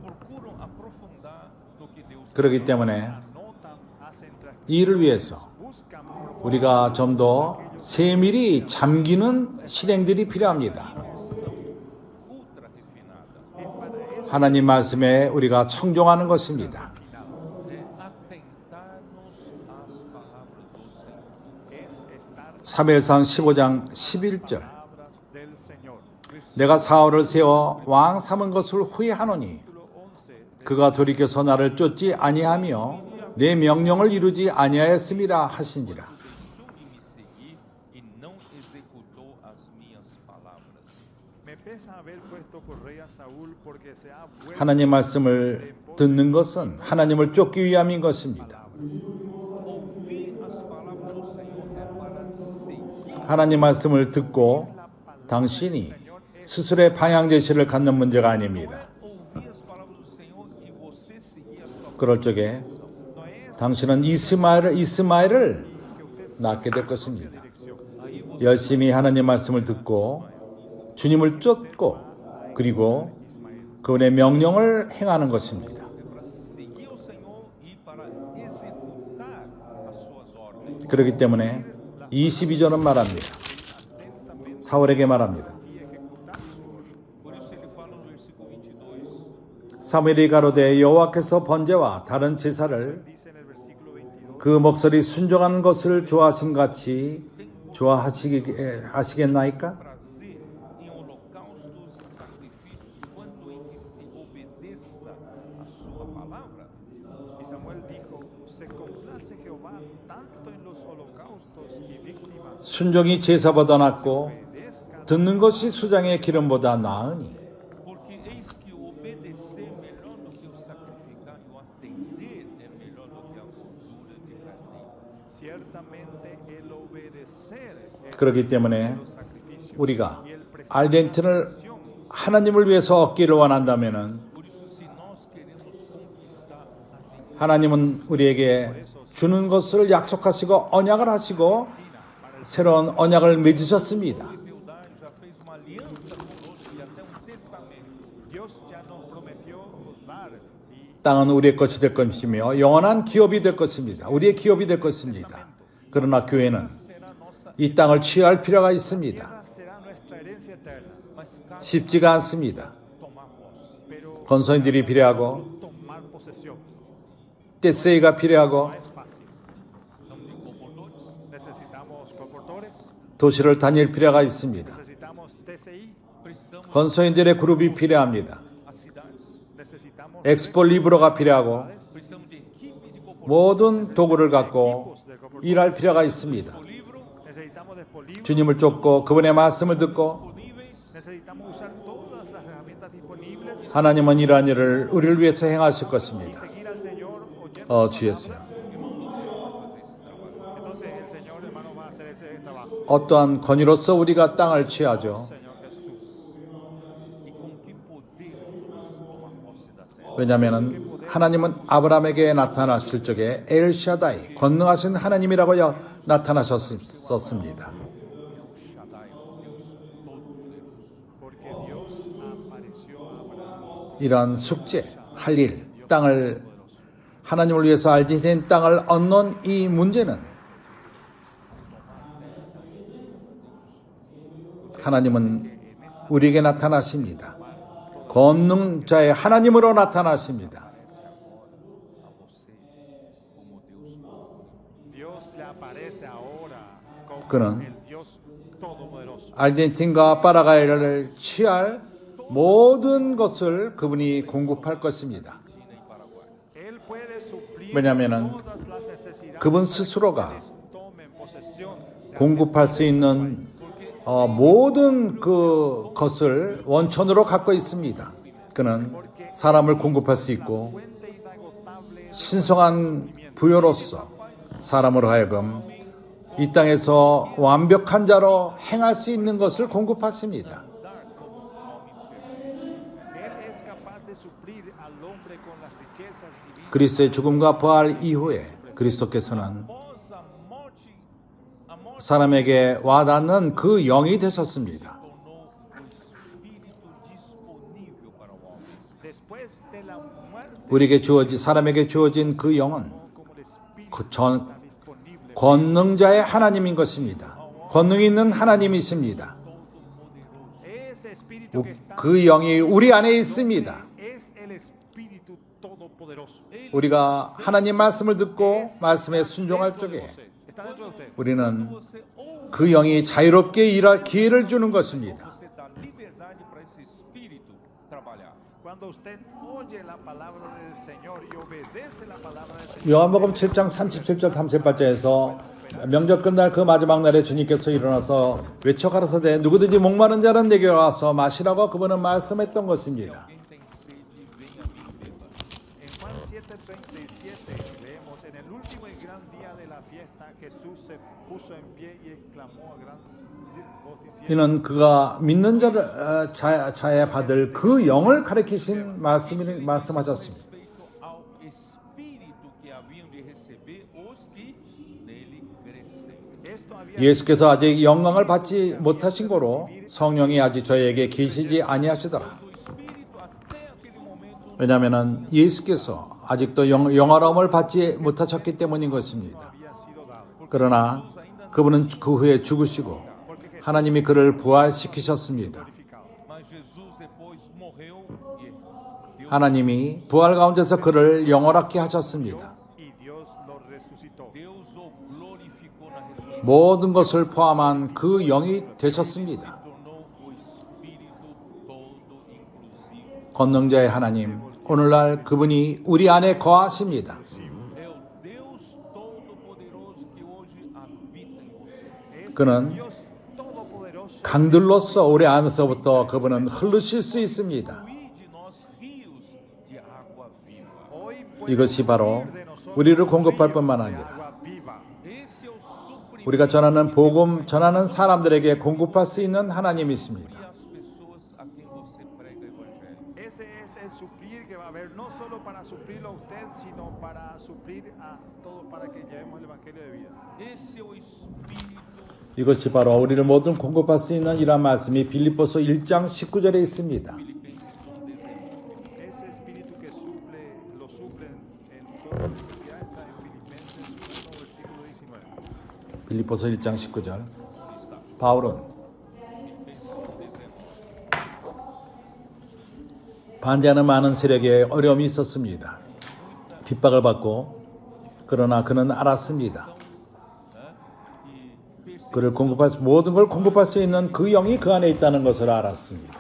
procuram aprofundar no que Deus 그렇기 때문에 Anotan, hacen transcripciones, 이 일을 위해서 buscan 우리가 좀 더 세밀히 잠기는 실행들이 필요합니다. ultra refinada. es para eso 하나님 말씀에 우리가 청종하는 것입니다. É atentar-nos às palavras do Senhor. es estar 사무엘상 15장 11절 palabras del Señor. 내가 사울을 세워 왕 삼은 것을 후회하노니 Versículo 11. 그가 돌이켜서 나를 쫓지 아니하며 내 명령을 이루지 아니하였음이라 하신지라. Deixou de me seguir e não executou as minhas palavras. Me pesa haber puesto por rey a Saúl porque se ha vuelto 하나님 말씀을 듣는 것은 하나님을 쫓기 위함인 것입니다. Ouvir as palavras do Senhor é para seguir. 하나님 말씀을 듣고 당신이 스스로의 방향 제시를 갖는 문제가 아닙니다. Ouvir as palavras do Senhor e você 그럴 적에 당신은 이스마엘을 낳게 될 것입니다. 열심히 하나님 말씀을 듣고 주님을 쫓고 그리고 그분의 명령을 행하는 것입니다. para seguir o Senhor e para executar as suas ordens. 그렇기 때문에 22절은 말합니다. 사울에게 말합니다. Por isso ele fala no versículo 22. 사무엘이 가로되 여호와께서 번제와 다른 제사를 Dice en el versículo 22, 그 목소리 순종하는 것을 좋아하신 같이 좋아하시겠나이까? Prazer em holocaustos e sacrifícios, quanto em que se obedeça a sua palavra. y Samuel dijo, se complace Jehová tanto en los holocaustos y víctimas, 순종이 제사보다 낫고 obedezcan. 듣는 것이 수장의 기름보다 나으니 Porque eis que o obedecer é melhor do que o sacrificar, e o atender é melhor do que a gordura de carneiro. Ciertamente el obedecer es 그렇기 때문에 los sacrificios 우리가 y el prestar 알덴틴을 하나님을 위해서 얻기를 원한다면은 Por isso, se nós queremos conquistar a gente, 하나님은 우리에게 주는 것을 약속하시고 언약을 하시고 새로운 언약을 맺으셨습니다. humildade já fez uma aliança conosco e até um testamento. Dios ya nos prometió dar y 땅은 우리의 것이 될 것이며 영원한 기업이 될 것입니다. 우리의 기업이 될 것입니다. 그러나 교회는 Será nossa, 이 땅을 취할 필요가 있습니다. tierra será nuestra herencia eterna, mas cabe 쉽지가 않습니다. tomar posse. pero 건설인들이 필요하고 tomar posesión 떼세이가 필요하고 no es fácil. Precisamos de comportores, Necesitamos comportores, 도시를 다닐 필요가 있습니다. necesitamos TCI, precisamos 건설인들의 그룹이 필요합니다. as cidades, necesitamos 엑스포 리브로가 필요하고 precisamos de equipe de comportores. 모든 도구를 갖고 일할 필요가 있습니다. O livro, necesitamos dispositivos, 주님을 쫓고 그분의 말씀을 듣고 disponíveis, necesitamos usar todas las herramientas disponibles 하나님은 이러한 일을 우리를 위해서 행하실 것입니다. seguir al Señor oyendo. 주였어요. Entonces el Señor, hermano, va a hacer ese trabajo. 어떠한 건의로서 우리가 땅을 취하죠. Señor Jesús. e com que poder nós tomar posse da terra. 왜냐하면 하나님은 아브라함에게 나타나실 적에 엘샤다이 권능하신 하나님이라고 나타나셨습니다. Shaddai, Deus Todo-Poderoso. Porque Dios apareció a Abraham. 이러한 숙제, 할 일, 땅을 하나님을 위해서 알지 된 땅을 얻는 이 문제는 하나님은 우리에게 나타나십니다. 권능자의 하나님으로 나타나십니다. A você como Deus todo. Dios le aparece ahora como 그는 el Dios todopoderoso. 알젠틴과 파라과이를 취할 모든 것을 그분이 공급할 것입니다. Él puede suplir 왜냐하면은 todas las necesidades 그분 para 스스로가 que ustedes tomen posesión de 공급할 수 있는 모든 그 것을 원천으로 갖고 있습니다. 그는 사람을 공급할 수 있고 fuente inagotable 신성한 부여로서 사람으로 하여금 이 땅에서 완벽한 자로 행할 수 있는 것을 공급하십니다. Él es capaz de suplir al hombre con las riquezas divinas. 그리스도의 죽음과 부활 이후에 그리스도께서는 Após a morte 사람에게 와닿는 그 영이 되셨습니다. tornou o Espírito disponível para o homem. Después de la muerte, 우리에게 사람에게 주어진 그 영은 como el Espíritu 그 전 está disponible, 권능자의 하나님인 것입니다. 권능 있는 하나님이십니다. ese Espíritu que está 그 영이 우리 안에 있습니다. es el Espíritu todopoderoso. 우리가 하나님 말씀을 듣고 말씀에 순종할 적에 Está dentro de usted. 우리는 Você ouve, 그 영이 자유롭게 일할 기회를 주는 것입니다. você dá liberdade para esse Espírito trabalhar. Cuando usted oye la palabra del Señor y obedece la palabra del Señor, 요한복음 7장 37절 38절에서 명절 끝날 그 마지막 날에 주님께서 일어나서 외쳐 가라사대 누구든지 목마른 자는 내게 와서 마시라고 그분은 말씀했던 것입니다. Quem tem sede, venha a mim e beba. en Juan 7:37 leemos, en el último y gran día de la fiesta, Jesús se puso en pie y exclamó a gran voz diciendo, 이는 그가 믿는 자를 자에 받을 그 영을 가리키신 말씀하셨습니다. Respeito ao 예수께서 아직 영광을 받지 못하신 거로 성령이 아직 저에게 계시지 아니하시더라. O Espírito até aquele momento 왜냐하면 예수께서 아직도 영화로움을 받지 못하셨기 때문인 것입니다. 그러나 그분은 그 후에 죽으시고 하나님이 그를 부활시키셨습니다. mas Jesus depois morreu e Deus 하나님이 부활 가운데서 그를 영원하게 하셨습니다. y Dios lo resucitó. Deus o glorificou na ressurreição. 모든 것을 포함한 그 영이 되셨습니다. Tornou o Espírito todo inclusivo. 권능자의 하나님, 오늘날 그분이 우리 안에 거하십니다. É o Deus todo-poderoso que hoje habita em você. 그는 Dios todopoderoso. 강들로서 우리 안에서부터 그분은 흐르실 수 있습니다. Fluir de nós rios de água viva. Hoy puede 이것이 바로 fluir de nosotros 우리를 공급할 ríos 뿐만 de 아니라 agua viva. Esse é o suprimento 우리가 전하는 복음 전하는 사람들에게 공급할 수 있는 하나님이십니다. e as pessoas a quem você prega o evangelho. Ese es el suplir que va a haber, no solo para suplirlo a usted, sino para suplir a todos, para que llevemos el evangelio de vida. Esse é o Espírito 이것이 바로 우리를 모든 공급할 수 있는 이러한 말씀이 빌립보서 1장 19절에 있습니다. Filipenses 1:19. Ese espíritu que suple, lo suplen en toda necesidad está en Filipenses 1, versículo 19. 빌립보서 1장 19절. 바울은 반대하는 많은 세력에 어려움이 있었습니다. 핍박을 받고 그러나 그는 알았습니다. 그를 공급할 수, 모든 걸 공급할 수 있는 그 영이 그 안에 있다는 것을 알았습니다.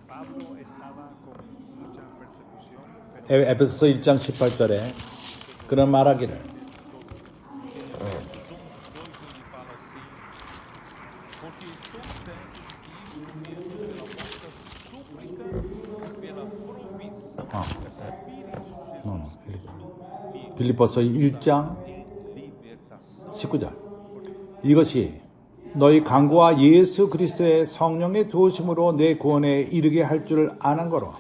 Pablo estaba con mucha persecución, 에베소서 1장 18절에 그런 말하기를 Ele fala assim: porque estou certo que isso mesmo pela vossa súplica e pela provisão do Espírito Jesus Cristo 빌립보서 1장 me libertação. 19절. 이것이 너희 강구와 예수 그리스도의 성령의 도우심으로 내 구원에 이르게 할 줄 아는 거로.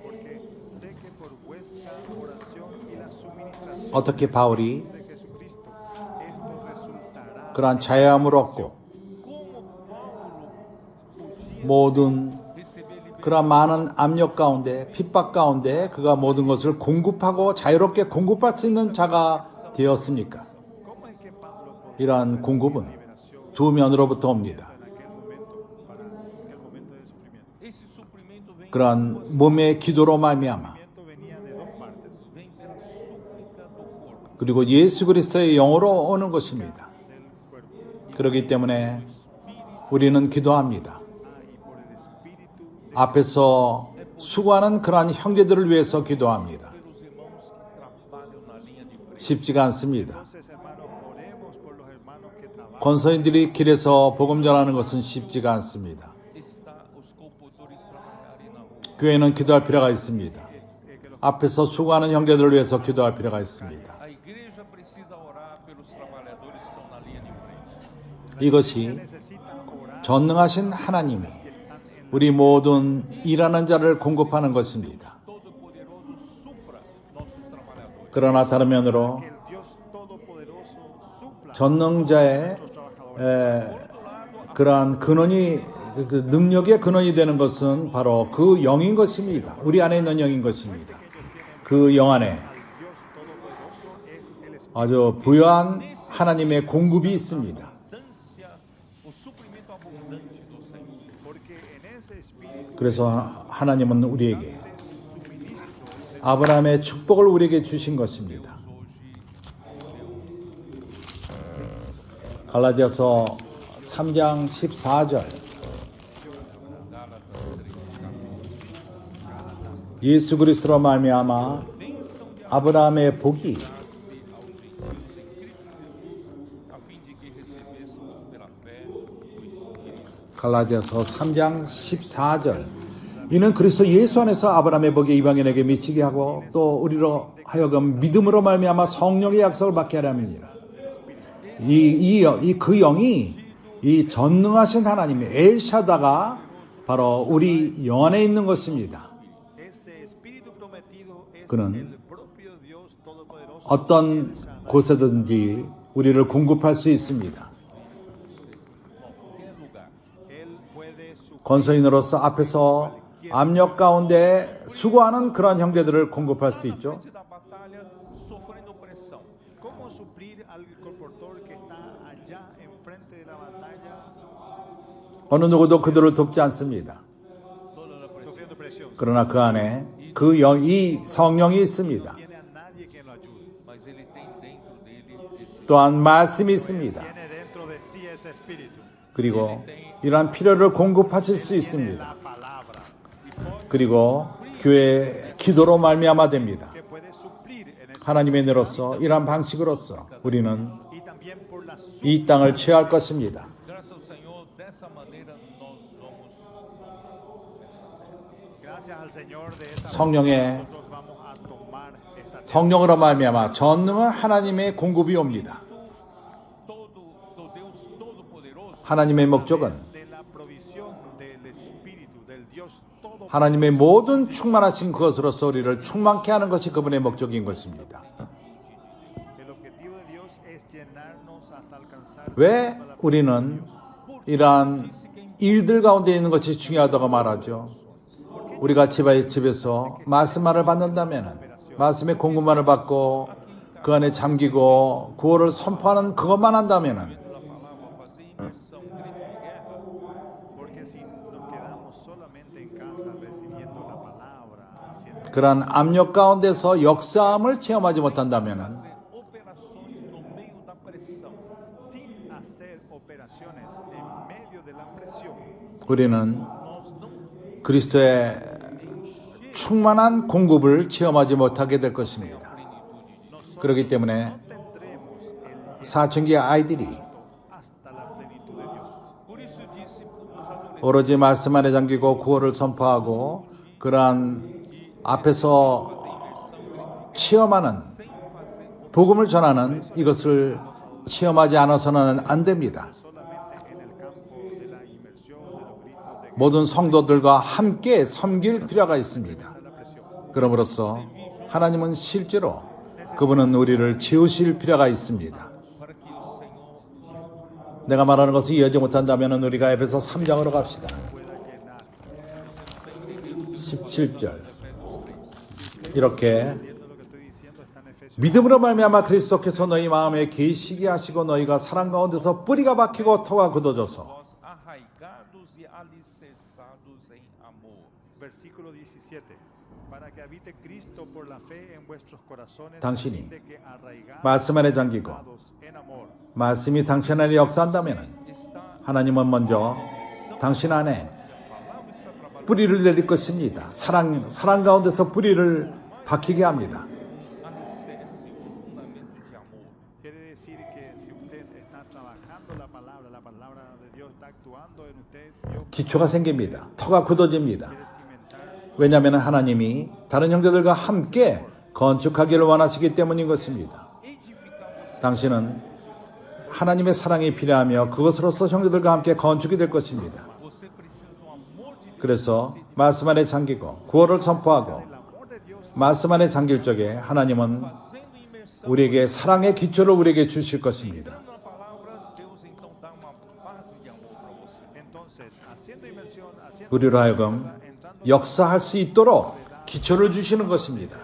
porque sé que por vuestra oración y la suministración 어떻게 바울이 de Jesucristo esto resultará. 그러한 자유함을 얻고 Como Paulo podia 모든 receber liberdade? 그러한 많은 압력 가운데 핍박 가운데 그가 모든 것을 공급하고 자유롭게 공급할 수 있는 자가 되었습니까? ¿Cómo es que Pablo podía 이러한 공급은 두 면으로부터 옵니다. en aquel momento, para aquel momento de sufrimiento? Esse suprimento vem 그러한 몸의 기도로 말미암아 El sufrimiento venía de dos partes, vem pela súplica do corpo. 그리고 예수 그리스도의 영으로 오는 것입니다. del cuerpo. 그렇기 때문에 우리는 기도합니다. Y por el espíritu de 앞에서 수고하는 그러한 형제들을 위해서 기도합니다. Pelos irmãos que trabalham na linha de frente. 쉽지가 않습니다. Entonces, hermanos, oremos por los hermanos que trabajan. 권서인들이 길에서 복음 전하는 것은 쉽지가 않습니다. Está os compositores trabalharem na rua. 교회는 기도할 필요가 있습니다. 앞에서 수고하는 형제들을 위해서 기도할 필요가 있습니다. A igreja precisa orar pelos trabalhadores que estão na linha de frente. 이것이 Necesitan orar 전능하신 하나님이 우리 모든 일하는 자를 공급하는 것입니다. Todo-Poderoso supra nossos trabalhadores. 그러나 다른 면으로 que el Dios todopoderoso supla 전능자의 그러한 근원이 그 능력의 근원이 되는 것은 바로 그 영인 것입니다. 우리 안에 있는 영인 것입니다. 그 영 안에 Dios todopoderoso es el espíritu. 아주 부유한 하나님의 공급이 있습니다. Abundância, o suprimento abundante do Senhor. Porque en ese espíritu 그래서 하나님은 우리에게 아브라함의 축복을 우리에게 주신 것입니다. 갈라디아서 3장 14절 예수 그리스도로 말미암아 아브라함의 복이 A fim de que recebêssemos pela fé o Espírito. 갈라디아서 3장 14절 이는 그리스도 예수 안에서 아브라함의 복이 이방인에게 미치게 하고 또 우리로 하여금 믿음으로 말미암아 성령의 약속을 받게 하려 함이니라. 그 영이 이 전능하신 하나님의 엘샤다가 바로 우리 영 안에 있는 것입니다. ese espíritu prometido es 그는 el propio Dios Dios Todopoderoso 어떤 곳에든지 우리를 공급할 수 있습니다. qualquer lugar. Él puede suplir 건설인으로서 앞에서 압력 가운데 수고하는 그런 형제들을 공급할 수 Na 있죠. frente da batalha, sofrendo pressão. cómo suplir al colportor que está allá enfrente de la batalla 어느 누구도 그들을 돕지 않습니다. sufriendo presión. 그러나 그 안에 이 성령이 있습니다. Tiene a nadie que lo ayude. Mas ele tem dentro dele esse 또한 말씀이 있습니다. Tiene dentro de sí ese espíritu. 그리고 이러한 필요를 공급하실 수 Tiene 있습니다. la palabra 그리고 교회의 기도로 말미암아 됩니다. que puede suplir en ese 하나님의 은혜로서 이러한 방식으로서 우리는 y también por la 이 땅을 취할 것입니다. Graças ao Senhor, dessa maneira nós vamos. gracias al Señor de esa 성령의 nosotros vamos a tomar esta tierra. 성령으로 말미암아 전능한 하나님의 공급이 옵니다. Do Deus Todo-Poderoso, 하나님의 목적은 de la provisión del espíritu del Dios todo 하나님의 모든 충만하신 그것으로서 우리를 충만케 하는 것이 그분의 목적인 것입니다. el objetivo de Dios es llenarnos hasta alcanzar 왜 우리는 이러한 일들 가운데 있는 것이 중요하다고 말하죠? 우리가 집에서 말씀만을 받는다면 말씀의 공급만을 받고 그 안에 잠기고 구호를 선포하는 그것만 한다면 a palavra, fazer imersão, grito de guerra, porque si nos quedamos solamente en casa recibiendo la palabra haciendo 그러한 압력 가운데서 역사함을 체험하지 못한다면 fazer operações no meio da pressão. sin hacer operaciones en medio de la presión 우리는 Nós não 그리스도의 충만한 공급을 체험하지 못하게 될 것입니다. 그렇기 때문에 tendremos el 사춘기 아이들이 hasta la plenitud de Dios. Por isso disse os adolescentes, 오로지 말씀 안에 잠기고 구호를 선포하고 그러한 앞에서 체험하는 복음을 전하는 이것을 체험하지 않아서는 안 됩니다. solamente en el campo de la inmersión, de los gritos de 모든 성도들과 함께 섬길 필요가 있습니다. 그럼으로써 하나님은 실제로 그분은 우리를 채우실 필요가 있습니다. para que o Senhor 내가 말하는 것을 이해하지 못한다면 우리가 에베소 3장으로 갑시다. 17절 이렇게 lo que estoy diciendo está en Efesios. 믿음으로 말미암아 그리스도께서 너희 마음에 계시게 하시고 너희가 사랑 가운데서 뿌리가 박히고 터가 굳어져서 vós arraigados e alicerçados em amor. Versículo 17. Para que habite Cristo por la fe en vuestros corazones, 당신이 a fin de que arraigados 말씀 안에 잠기고 en amor. 말씀이 당신 안에 역사한다면 Está 하나님은 먼저 당신 안에 a palavra está trabalhando, 뿌리를 내릴 것입니다. 사랑 가운데서 뿌리를 박히게 합니다. alicerce, o fundamento de amor. Quiere decir que si usted está trabajando la palabra de Dios está actuando en usted, Dios 기초가 생깁니다. 터가 굳어집니다. quiere cimentar. 왜냐하면 하나님이 다른 형제들과 함께 건축하기를 원하시기 때문인 것입니다. Edificamos 당신은 하나님의 사랑이 필요하며 그것으로서 형제들과 함께 건축이 될 것입니다. você precisa do amor de Deus. 그래서 말씀 안에 잠기고 구호를 선포하고 El amor de Dios 말씀 안에 잠길 적에 하나님은 Fazendo imersão 우리에게 사랑의 기초를 우리에게 주실 것입니다. na palavra, Deus então dá uma base de amor para você. entonces haciendo inmersión, haciendo 우리로 하여금 역사할 수 있도록 기초를 주시는 것입니다.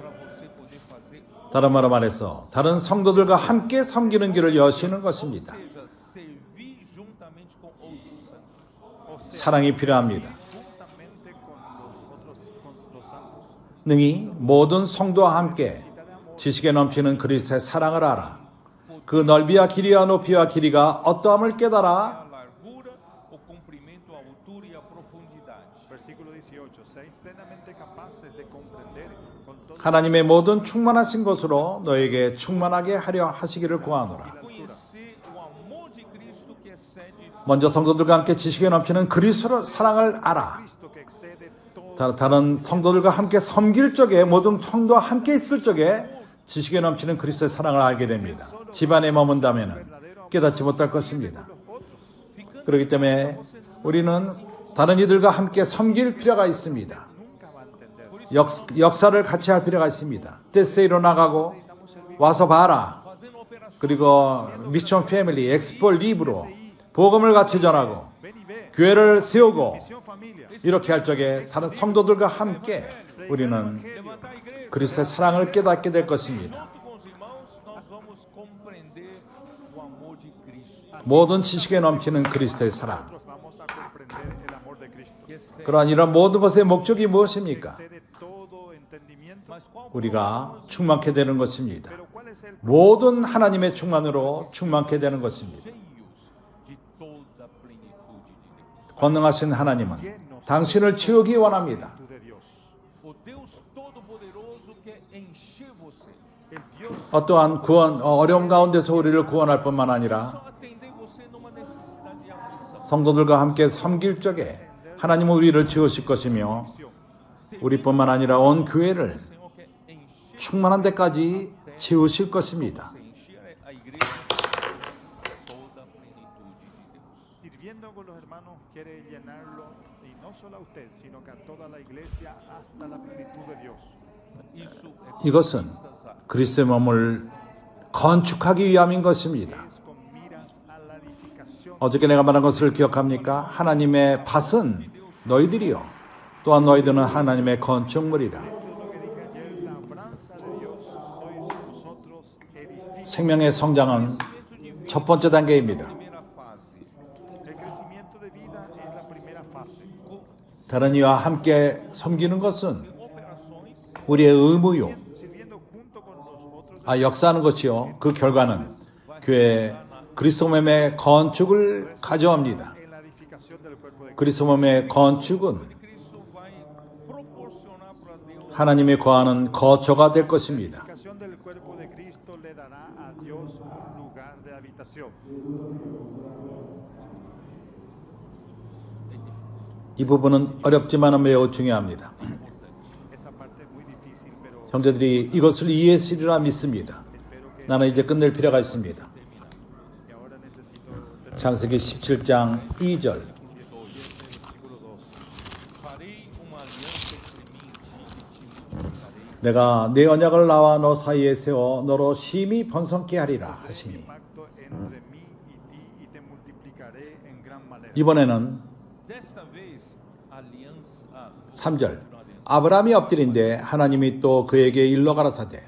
Para você poder fazer, 다른 말로 말해서 다른 성도들과 함께 섬기는 길을 여시는 것입니다. seja servir juntamente com outros santos. 사랑이 필요합니다. juntamente con los santos. 능히 모든 성도와 함께 지식에 넘치는 그리스도의 사랑을 알아. 그 넓이와 길이와 높이와 길이가 어떠함을 깨달아 A largura, o comprimento, a altura e a profundidade. Versículo 18. Seis plenamente capaces de comprender con todo 하나님의 모든 충만하신 것으로 너에게 충만하게 하려 하시기를 구하노라. Conhecer o amor de Cristo que excede 먼저 성도들과 함께 지식에 넘치는 그리스도의 사랑을 알아. Cristo que excede todo. 다른 성도들과 함께 섬길 적에 모든 성도와 함께 있을 적에 지식에 넘치는 그리스도의 사랑을 알게 됩니다. 집안에 머문다면 깨닫지 못할 것입니다. 그렇기 때문에 우리는 다른 이들과 함께 섬길 필요가 있습니다. Nunca va a entender. Por isso 역사를 같이 할 필요가 있습니다. 데세이로 나가고 와서 봐라. fazendo operações. 그리고 미션 패밀리, 엑스폴 리브로 복음을 같이 전하고 Ven y ve. 교회를 세우고 Misión familia. 이렇게 할 적에 다른 성도들과 함께 우리는 Levantar a igreja. 그리스도의 사랑을 깨닫게 될 것입니다. Junto com os irmãos, nós vamos compreender o amor de Cristo. 모든 지식에 넘치는 그리스도의 사랑. Nosotros vamos a comprender el amor de Cristo. Que excede. 그러한 이런 모든 것의 목적이 무엇입니까? Excede todo entendimiento. Mas qual 우리가 충만케 되는 것입니다. Pero ¿cuál es el 모든 하나님의 충만으로 충만케 되는 것입니다. cheios de toda a plenitude de Deus. 권능하신 하나님은 당신을 채우기 원합니다. propósito de Dios? O Deus Todo-Poderoso quer encher você. El Dios 어떠한 어려움 가운데서 우리를 구원할 뿐만 아니라 Só atender você numa necessidade de aflição. 성도들과 함께 섬길 적에 하나님은 우리를 채우실 것이며 우리뿐만 아니라 온 교회를 O Senhor quer encher, 충만한 데까지 채우실 것입니다. encher a igreja toda a plenitude de Deus. sirviendo con los hermanos quiere llenarlo y no solo a usted, sino que a toda la iglesia hasta la plenitud de Dios. Isso 이것은 그리스도의 몸을 건축하기 위함인 것입니다. Es con miras a la edificación. 어저께 내가 말한 것을 기억합니까? 하나님의 밭은 너희들이요. 또한 너희들은 하나님의 건축물이라. Lo que dije ayer, la labranza de Dios sois vosotros edificados. 생명의 성장은 첫 번째 단계입니다. primeira fase. El crecimiento de vida es la primera fase. 다른 이와 함께 섬기는 것은 Operações 우리의 의무요. Sirviendo junto con los otros, 역사하는 것이요. 그 결과는 교회 그리스도 몸의 건축을 가져옵니다. en la edificación del cuerpo de Cristo. 그리스도 몸의 건축은 Cristo vai proporcionar para Deus 하나님이 거하는 거처가 될 것입니다. La edificación del cuerpo de Cristo le dará a Dios un lugar de habitación. 이 부분은 어렵지만 매우 중요합니다. Esa parte es muy difícil, pero 형제들이 이것을 이해했으리라 믿습니다. espero que 나는 이제 끝낼 필요가 있습니다. ahora necesito 창세기 17장 2절. versículo 2. farei uma aliança entre mim e ti e te multiplicarei. 내가 내 언약을 나와 너 사이에 세워 너로 심히 번성케 하리라 하시니. Pacto entre mí y ti y te multiplicaré en gran manera. 이번에는 Desta vez, aliança 3절. 아브라함이 엎드린데 하나님이 또 그에게 일러 가라사대.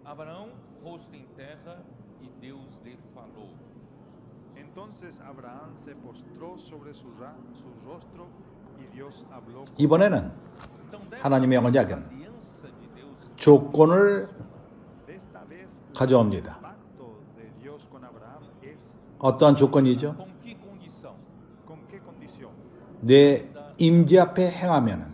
Abraão, rosto em terra, e Deus lhe falou. Entonces Abraham se postró sobre su rostro y Dios habló. 이번에는 Então, desta 하나님의 vez, 언약은 a aliança de Deus De 조건을 esta vez el 가져옵니다. pacto de Dios con Abraham es 어떠한 조건이죠? com que condição? ¿con qué condición? 내 임재 앞에 행하면은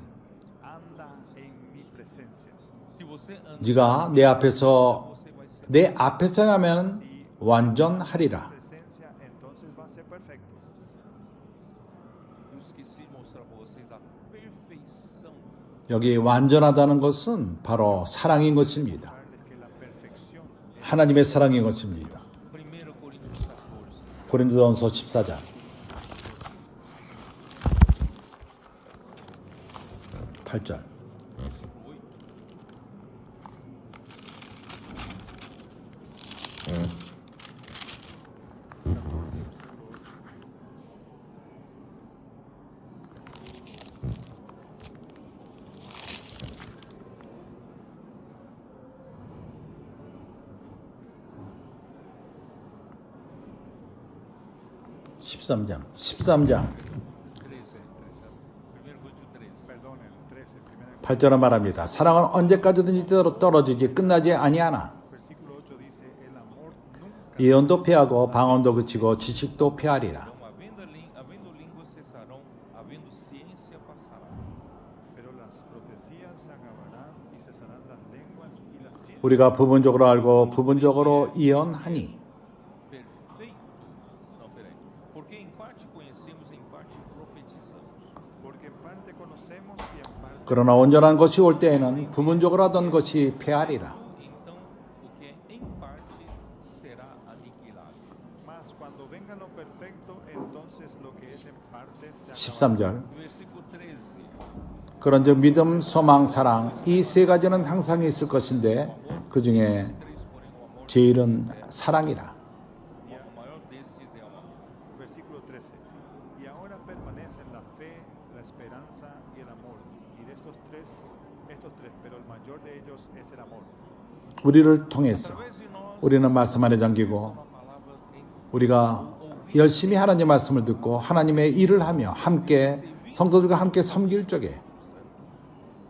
Anda en mi presencia. Se você andar, 네가 내 앞에서 você vai ser 내 앞에서 행하면 완전하리라. Presencia, entonces va a ser perfecto. Eu esqueci de mostrar para vocês a perfeição. 여기 완전하다는 것은 바로 사랑인 것입니다. Mostrarles que la perfección 하나님의 사랑인 것입니다. 1 Coríntios 14. 고린도전서 14장 8절. Versículo 8. 십삼장 13. 1 Coríntios 13. perdón, el 13, primera 8절은 말합니다. 사랑은 언제까지든지 떨어지지 끝나지 아니하나. versículo 8 dice, el amor nunca, 예언도 패하고 방언도 그치고 지식도 패하리라. Então, havendo línguas cessarão, havendo ciência passará. pero las profecías se acabarán y cesarán las lenguas y la ciencia. 우리가 부분적으로 알고 부분적으로 예언하니. Perfeito. Não, peraí. Porque em parte conhecemos, em parte profetizamos. Porque en parte conocemos y en parte. 그러나 온전한 것이 올 때에는 부분적으로 하던 것이 패하리라. Então, o que é em parte será aniquilado. Mas cuando venga lo perfecto, entonces lo que es en parte se acabará. 13절. Versículo 13. 그런즉 믿음, 소망, 사랑 이 세 가지는 항상 있을 것인데 그 중에 제일은 사랑이라. O maior destes é o amor. Versículo 13. Y ahora permanecen la fe, la esperanza y el amor. Y de estos tres, pero el mayor de ellos es el amor. 우리를 통해서 Através de nós, 우리는 말씀 안에 잠기고 a palavra em 우리가 열심히 하나님 말씀을 듣고 하나님의 일을 하며 함께 성도들과 함께 섬길 적에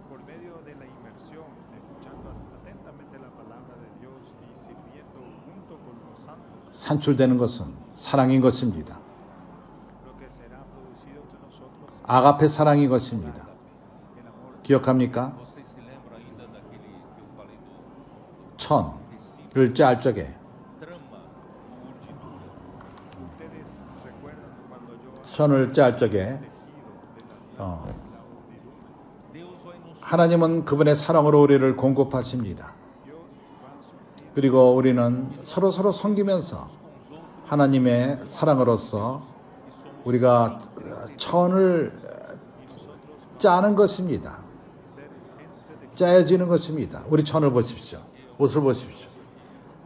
Por medio de la inmersión, escuchando atentamente la palabra de Dios y sirviendo junto con los santos, 산출되는 것은 사랑인 것입니다. lo que será producido entre nosotros, 아가페 사랑인 것입니다. el amor. 기억합니까? vocês se lembram ainda daquele que eu falei do tecido, 천을 짤 적에 trama, urdidura. Ustedes recuerdan cuando yo 천을 짤 적에 Deus vai nos 하나님은 그분의 사랑으로 우리를 공급하십니다. 그리고 우리는 서로 섬기면서 하나님의 사랑으로서 우리가 천을 짜는 것입니다. 짜여지는 것입니다. 우리 천을 보십시오. 옷을 보십시오.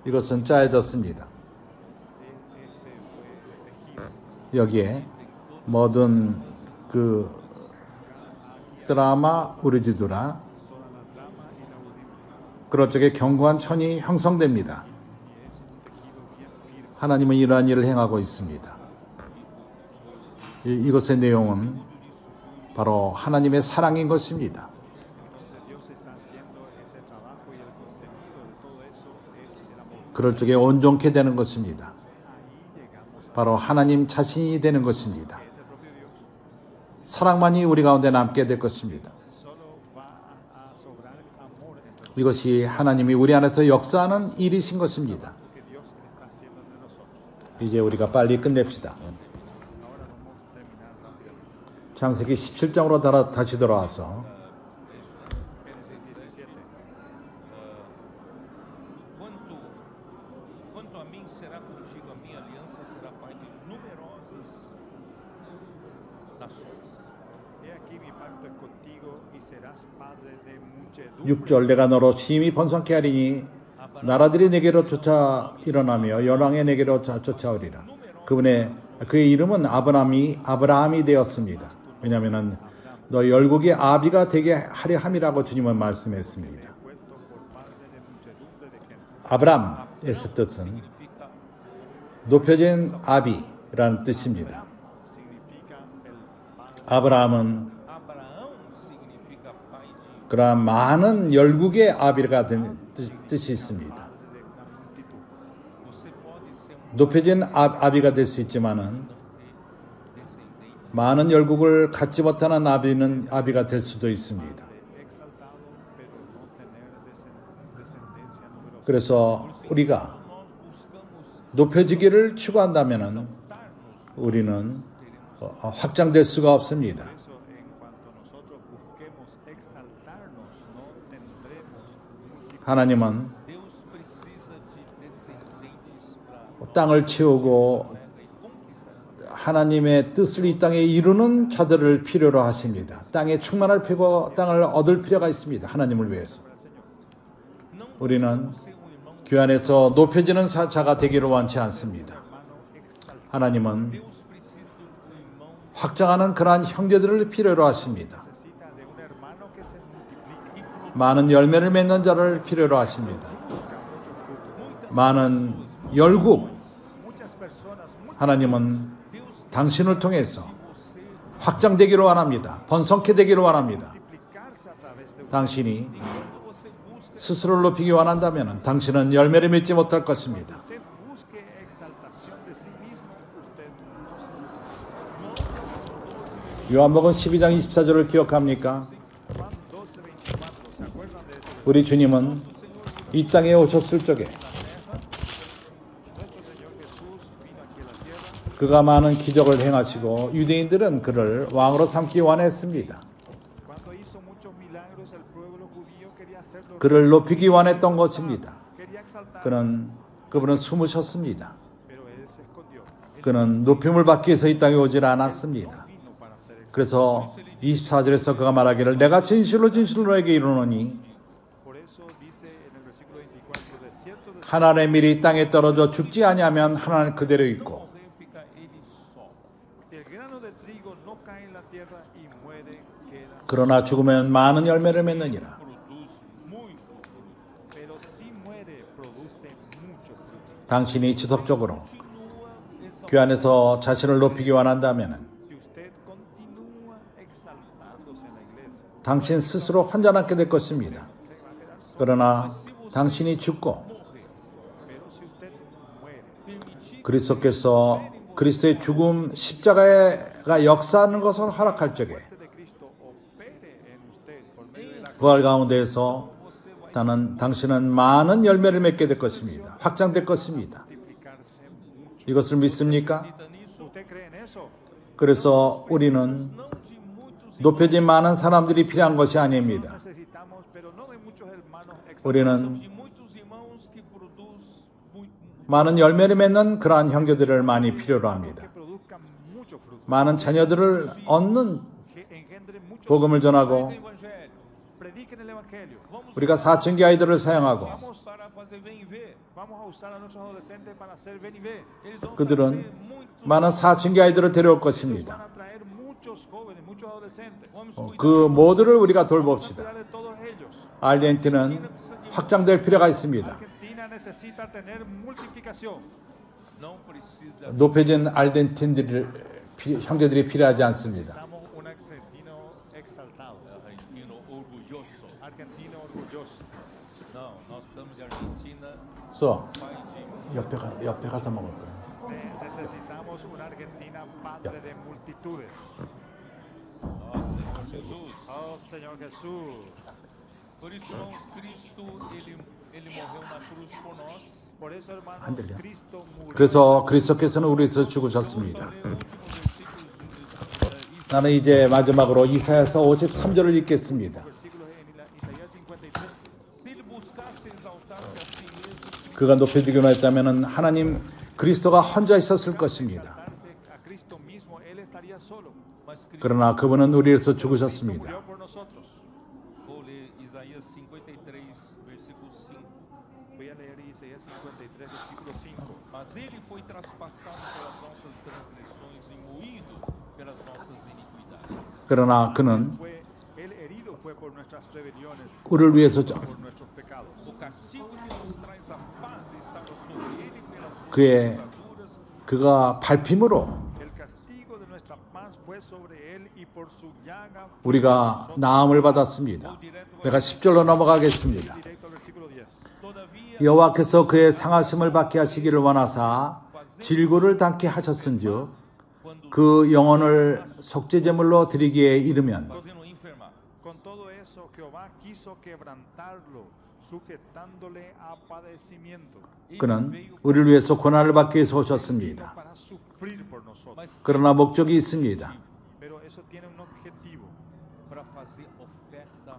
이것은 짜여졌습니다. 여기에 모든 그 드라마 우르디두라 그런 쪽에 견고한 천이 형성됩니다. 하나님은 이러한 일을 행하고 있습니다. 이것의 내용은 바로 하나님의 사랑인 것입니다. Dios está haciendo ese trabajo y el contenido de todo eso es el amor. 그럴 적에 온전케 되는 것입니다. Ahí llegamos a 바로 하나님 자신이 되는 것입니다. ese propio Dios. 사랑만이 우리 가운데 남게 될 것입니다. Solo va a sobrar amor entre nosotros, 이것이 하나님이 우리 안에서 역사하는 일이신 것입니다. que Dios está haciendo entre nosotros. 이제 우리가 빨리 끝냅시다. Ahora vamos a terminar rápidamente. 창세기 17장으로 다시 돌아와서 Génesis 17. Quanto a mim, será contigo a minha aliança, será pai de numerosas nações. He aquí mi pacto es contigo y serás padre de muchedumbre. 6절 내가 너로 심히 번성케 하리니 나라들이 내게로 쫓아 일어나며 열왕의 내게로 쫓아오리라. 그의 이름은 아브라함이 되었습니다. 왜냐하면 너 열국의 아비가 되게 하려 함이라고 주님은 말씀했습니다. Puesto por padre de muchedumbre de gente. 아브람의 뜻은 Significa 높여진 아비라는 뜻입니다. Significa el padre. 아브라함은 Abraão significa pai de 그러한 많은 열국의 아비가 된 뜻이 있습니다. De una multitud. você pode ser um 높여진 아비가 될 수 있지만은 descendente 많은 열국을 갖지 못하는 아비가 될 수도 있습니다. Exaltado, pero no tener descendencia numerosa. 그래서 우리가 nós buscamos 높여지기를 추구한다면은 darmos 우리는 확장될 수가 없습니다. Por eso, en cuanto nosotros busquemos exaltarnos, no tendremos multitud. 하나님은 Deus precisa de descendentes para 땅을 채우고 e conquistar essa 하나님의 뜻을 이 땅에 이루는 자들을 필요로 하십니다. 땅에 충만할 필요가 땅을 얻을 필요가 있습니다. 하나님을 위해서. não 우리는 ser um irmão 교회 안에서 높여지는 자가 되기를 원치 않습니다. 하나님은 Deus precisa do irmão 확장하는 그러한 형제들을 필요로 하십니다. Necesita de un hermano que se multiplique. 많은 열매를 맺는 자를 필요로 하십니다. 많은 열국 Muchas personas, 하나님은 당신을 통해서 확장되기를 원합니다. 번성케 되기를 원합니다. multiplicarse a través de 당신이 스스로를 높이기 원한다면 당신은 열매를 맺지 못할 것입니다. usted busque exaltación de sí mismo, usted no se 요한복음 12장 24절을 기억합니까? Juan 12:24, ¿se acuerdan de eso? 우리 주님은 이 땅에 오셨을 적에 Nuestro Señor Jesús vino aquí a la tierra. 그가 많은 기적을 행하시고 유대인들은 그를 왕으로 삼기 원했습니다. Cuando hizo muchos milagros, el pueblo judío quería hacerlo. 그를 높이기 원했던 것입니다. Quería exaltar, 그분은 숨으셨습니다. pero él se escondió. 그는 높임을 받기 위해서 이 땅에 오질 않았습니다. Vino para ser exaltado. 그래서 24절에서 그가 말하기를 내가 진실로 진실로 너에게 이르노니 Por eso dice en el versículo 24, de cierto, 하나님의 밀이 땅에 떨어져 죽지 아니하면 하나는 그대로 있고 morrer, fica ele só. si el grano de trigo no cae en la tierra y muere, queda, 그러나 죽으면 많은 열매를 맺느니라. Produz muito fruto. pero si muere, produce mucho fruto. 당신이 지속적으로 Continua exaltando. 그 안에서 자신을 높이기 원한다면 Si usted continúa exaltándose en la iglesia, 당신 스스로 혼자 남게 될 것입니다. se va a quedar solo. 그러나 당신이 죽고 Morrer. Pero si usted muere, Permitir 그리스도께서 그리스도의 죽음 십자가가 역사하는 것을 허락할 적에 muerte de Cristo opere en usted por medio de la 부활 가운데에서 당신은 많은 열매를 맺게 될 것입니다. 확장될 것입니다. multiplicarse mucho. 이것을 믿습니까? acredita nisso. ¿Usted cree en eso? 그래서 우리는 Não de muitos 높여진 많은 사람들이 필요한 것이 아닙니다. Necesitamos, pero no de muchos hermanos 우리는 de muitos irmãos que produz muito, 많은 열매를 맺는 그러한 형제들을 많이 필요로 합니다. que produzcan mucho fruto, 많은 자녀들을 얻는 que engendren mucho. 복음을 전하고 evangelho. Prediquen el evangelio. Vamos 우리가 사춘기 아이들을 사용하고 para fazer bem e ver. Vamos a usar a nuestros adolescentes para hacer ven y ver. Eles vão 그들은 trazer muito. 많은 사춘기 아이들을 데려올 Van 것입니다. a traer muchos jóvenes, muchos adolescentes. Vamos 그 모두를 우리가 돌봅시다. Cuidar de todos ellos. 아르헨티나는 확장될 필요가 있습니다. Argentina necesita tener multiplicación. não precisa. 높여진 형제들이 필요하지 않습니다. Necesitamos un argentino exaltado, Argentino orgulhoso. argentino orgulloso. Não, nós estamos de Argentina, 써 pai de 옆에 가서 먹을 거예요. Necesitamos una Argentina padre de multitudes. nossa Senhor Jesus. Oh Señor Jesús. Por isso, irmãos, Cristo, ele morreu na cruz por nós. Por eso, hermanos, 안 들려. Cristo murió. 그래서 그리스도께서는 우리에서 죽으셨습니다. Vamos ler o último versículo. 나는 이제 마지막으로 이사야서 53절을 읽겠습니다. Versículos en Isaías 53. Se ele buscasse exaltar-se a si mesmo, 그가 높여지기로 했다면 하나님 그리스도가 혼자 있었을 것입니다. Exaltarte a Cristo mismo, Él estaría solo. mas Cristo 그러나 그분은 우리에서 죽으셨습니다. Murió por nosotros. Vou ler Isaías 53, versículo 5. Voy a leer Isaías 53, versículo 5. Mas ele foi traspassado pelas nossas transgressões e moído pelas nossas iniquidades. 그러나 그는 Él herido fue por nuestras rebeliones, 우리를 위해서 por nuestros pecados. O castigo que nos traz a paz estava sobre ele pelas suas 그의 pisaduras. 그가 밟힘으로 El castigo de nuestra paz fue sobre Él y por su llaga fue 우리가 나음을 받았습니다. 내가 10절로 넘어가겠습니다. directo al versículo 10. Todavia, 여호와께서 그의 상하심을 받게 하시기를 원하사 질고를 담게 하셨은즉 그 영혼을 속죄제물로 드리기에 이르면 fazendo enfermar. Con todo eso, Jehová quiso quebrantarlo, sujetándole a padecimiento, 그는 우리를 위해서 고난을 받기 위해서 오셨습니다. para sufrir por nosotros. Mas 그러나 목적이 있습니다. Pero eso tiene un objetivo, para fazer oferta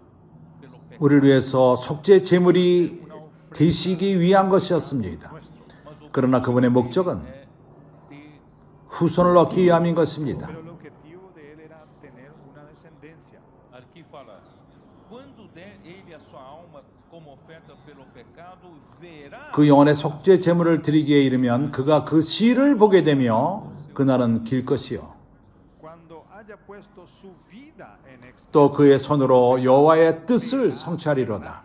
pelo pecado. 우리를 위해서 속죄 제물이 되시기 위한 것이었습니다. Mas o 그러나 그분의 목적은 é ter 후손을 얻기 위함인 것입니다. pero el objetivo de Él era tener una descendencia. aqui fala, quando der ele a sua alma como oferta pelo pecado, verá 그 영혼의 속죄 제물을 드리기에 이르면 그가 그 시를 보게 되며 그날은 길 것이요 Cuando haya puesto su vida en 또 그의 손으로 여호와의 뜻을 성취하리로다.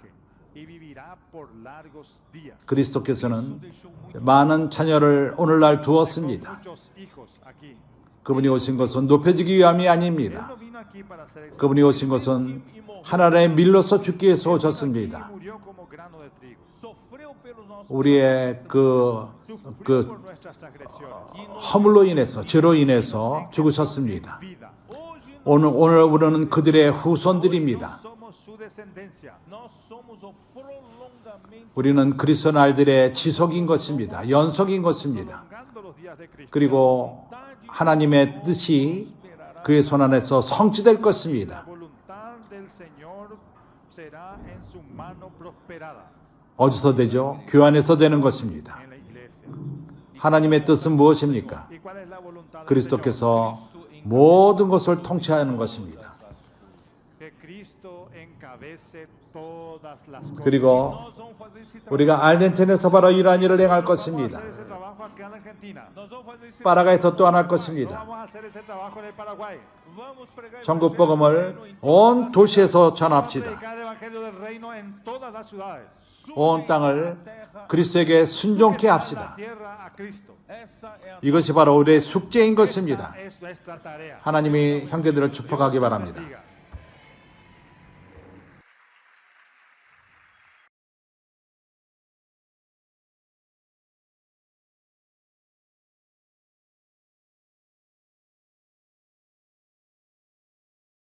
y vivirá por largos días. 그리스도께서는 많은 자녀를 오늘날 두었습니다. Muchos hijos aquí. 그분이 오신 것은 높여지기 위함이 Él 아닙니다. no vino aquí para ser exaltado. 그분이 오신 것은 하나님의 밀로서 죽기 위해서 Y 오셨습니다. murió como grano de trigo. sofreu pelos nossos 우리의 Sufrió 그 por nuestras transgresiones. 허물로 인해서 죄로 인해서 죽으셨습니다. Vida. hoje 오늘 우리는 그들의 후손들입니다. Somos su descendencia. nós somos o prolongamento 우리는 그리스도 날들의 지속인 것입니다. 연속인 것입니다. Prolongando los días de Cristo. 그리고 하나님의 뜻이 그의 손 안에서 성취될 것입니다. La voluntad del Señor será en su mano prosperada 어디서 되죠? 교회 안에서 되는 것입니다. en la iglesia. 하나님의 뜻은 무엇입니까? ¿Y cuál es la voluntad del Señor? 그리스도께서 모든 것을 통치하는 것입니다. encabece todas las cosas. 그리고 Nós vamos fazer esse trabalho. 우리가 알덴텐에서 바로 이러한 일을 행할 Vamos a 것입니다. hacer ese trabajo acá en la Argentina. Nós vamos fazer esse 파라과이에서 또한 할 No 것입니다. vamos a hacer ese trabajo en el Paraguay. Vamos pregar 전국 evangelho 복음을 do reino em 온 도시에서 Vamos a 전합시다. predicar el evangelio del reino en todas las ciudades. 온 땅을 그리스도에게 순종케 La 합시다. tierra a Cristo. Essa é a 이것이 바로 우리의 숙제인 것입니다. Esa es nuestra tarea. 하나님이 형제들을 축복하기 바랍니다. Bendiga.